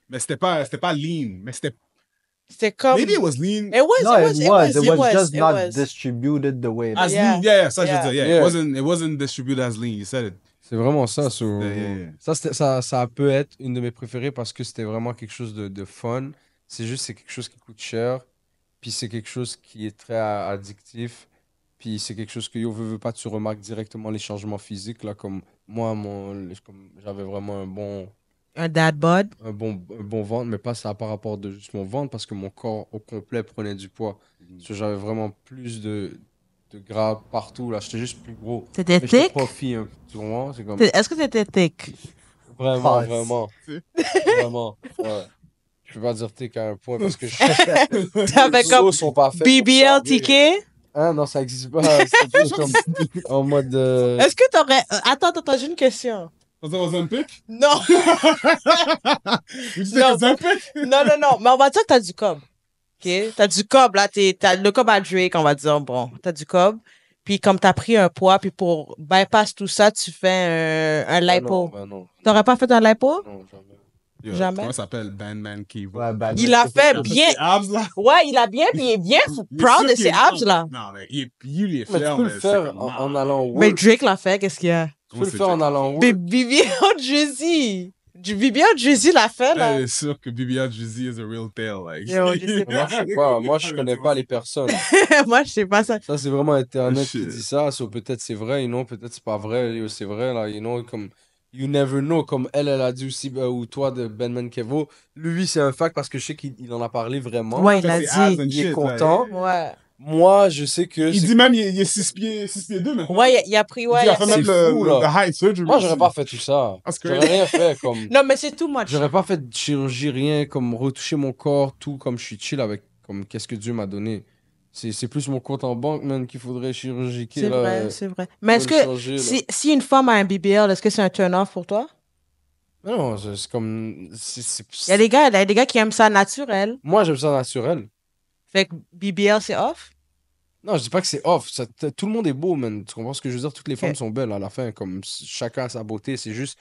Mais c'était pas lean. Mais c'était. C'était comme. Maybe it was lean. It was, No, it was, it was just it not was. distributed the way. As Yeah. lean. Yeah, ça, Yeah. je veux dire. Yeah. It wasn't distributed as lean. You said it. C'est vraiment ça. So, Yeah. ça peut être une de mes préférées parce que c'était vraiment quelque chose de fun. C'est quelque chose qui coûte cher. Puis c'est quelque chose qui est très addictif. Puis c'est quelque chose que, veux pas, tu remarques directement les changements physiques. Là, comme moi, j'avais vraiment Un dad bod. un bon ventre, mais pas ça par rapport de juste mon ventre parce que mon corps au complet prenait du poids. Parce que j'avais vraiment plus de gras partout. Là, j'étais juste plus gros. T'étais Mais j'étais thick? profil, hein, tu comprends? C'est comme... Est-ce que t'étais thick? Vraiment, Ah, vraiment. Vraiment. Ouais. Je peux pas dire thick à un point parce que T'avais les comme os sont pas faits pour BBL ça. TK? Hein, non, ça existe pas. C'est plus comme en mode. Est-ce que t'aurais. Attends, j'ai une question. Was that Ozempic? Non! You No. Ozempic? non. Mais on va dire que t'as du cob. OK? T'as du cob, là. T'as le cob à Drake, on va dire. Bon, t'as du cob. Puis comme t'as pris un poids, puis pour bypass tout ça, tu fais un lipo. Non, T'aurais pas fait un lipo? non, jamais. Yo, Jamais. Comment ça s'appelle? Bandman Kivo. Ouais, bad Il a fait bien. Ses abs, là. Ouais, il a bien, puis il est bien Il est proud sûr de qu'il ses est abs, fier. là. Non, mais il est Mais fier. tu peux le c'est faire comme- en allant au Mais work. Drake l'a fait, qu'est-ce qu'il y a? Tu peux le faire en allant au Mais work. Vivian Jersey. Vivian Jersey l'a fait, là. C'est sûr que BBL Jeezy is a real tale. Like. Yo, je sais Moi, je sais pas. Moi, je connais pas les personnes. Moi, je sais pas ça. Ça, c'est vraiment Internet qui Shit. dit ça. So, peut-être c'est vrai, peut-être c'est pas vrai. Yo, c'est vrai, là, comme... You never know, comme elle a dit aussi, ou toi, de Benman Kevo. Lui, c'est un fact parce que je sais qu'il en a parlé vraiment. Ouais, il a Ses abs dit. and Il est shit, content. Ouais. Moi, je sais que... Il c'est- dit même il est 6 pieds 2 maintenant. Ouais, il a pris, Il ouais. dit, il a fait c'est même le fou, là. height surgery. Moi, j'aurais aussi. pas fait tout ça. That's J'aurais crazy. rien fait, comme... Non, mais c'est too much. J'aurais pas fait de chirurgie, rien, comme retoucher mon corps, tout, comme je suis chill avec, comme qu'est-ce que Dieu m'a donné. C'est plus mon compte en banque, man, qu'il faudrait chirurgiquer, C'est là. vrai, c'est vrai. Mais est-ce faut le que changer, là. si une femme a un BBL, est-ce que c'est un turn-off pour toi? Non, c'est comme... Il y a des gars qui aiment ça naturel. Moi, j'aime ça naturel. Fait que BBL, c'est off? Non, je dis pas que c'est off. Tout le monde est beau, man. Tu comprends ce que je veux dire? Toutes les Ok. femmes sont belles à la fin. Comme chacun a sa beauté. C'est juste,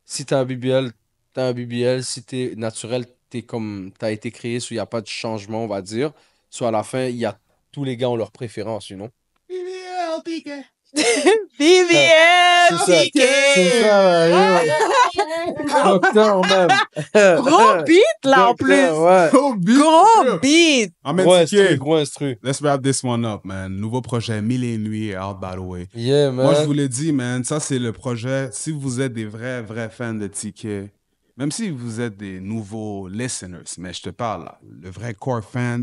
si t'as un BBL, t'as un BBL. Si t'es naturel, t'es comme, t'as été créé, il n'y a pas de changement, on va dire. Soit à la fin, il y a tous les gars ont leurs préférences, you know? BBL, TK. BBL, C'est TK! ça, Docteur, même. Gros beat, là, en plus. Ouais. Oh, beat. Gros beat. Ah, man, Gros TK. instru, gros instru. Let's wrap this one up, man. Nouveau projet, Mille et une nuits, out, by the way. Yeah, man. Moi, je vous l'ai dit, man, ça, c'est le projet. Si vous êtes des vrais fans de TK, même si vous êtes des nouveaux listeners, mais je te parle, là, le vrai core fans,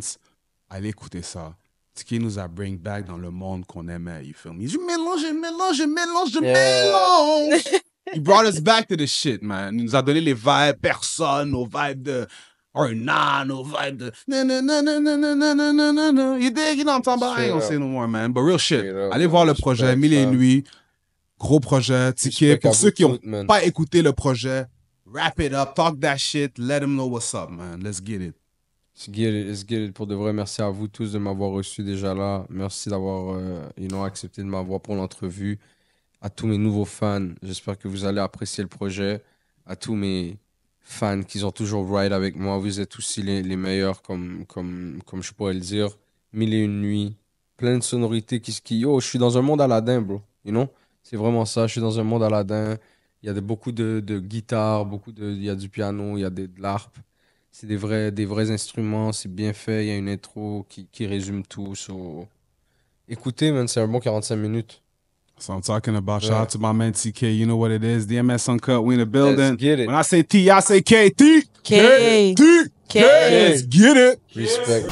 allez écouter ça. TK nous a bring back dans le monde qu'on aimait, you feel me? Je mélange. He brought us back to the shit, man. Il nous a donné les vibes personne, nos vibes de Orna, nos vibes de You dig? You know what I'm talking about? I ain't gonna say no more, man. But real shit. Straight up, Allez man. voir le projet, Respect, Mille et une fam. nuits. Gros projet. Respect TK, pour à ceux vous qui n'ont toutes, man. pas écouté le projet, wrap it up, talk that shit, let them know what's up, man. Let's get it. Let's get it. Pour de vrai, merci à vous tous de m'avoir reçu déjà là. Merci d'avoir accepté de m'avoir pour l'entrevue. À tous mes nouveaux fans, j'espère que vous allez apprécier le projet. À tous mes fans qui ont toujours ride avec moi, vous êtes aussi les meilleurs, comme je pourrais le dire. Mille et une nuits, plein de sonorités yo, je suis dans un monde Aladdin, bro. You know? C'est vraiment ça, je suis dans un monde Aladdin. Il y a beaucoup de guitares, il y a du piano, il y a de l'harpe. C'est des vrais instruments, c'est bien fait, il y a une intro qui résume tout. So... Écoutez, man, c'est un bon 45 minutes. So I'm talking about. Shout Yeah. out to my man TK. You know what it is. DMS Uncut. We in the building. Let's get it. When I say T, I say KT. K. T. K. Let's get it. Respect.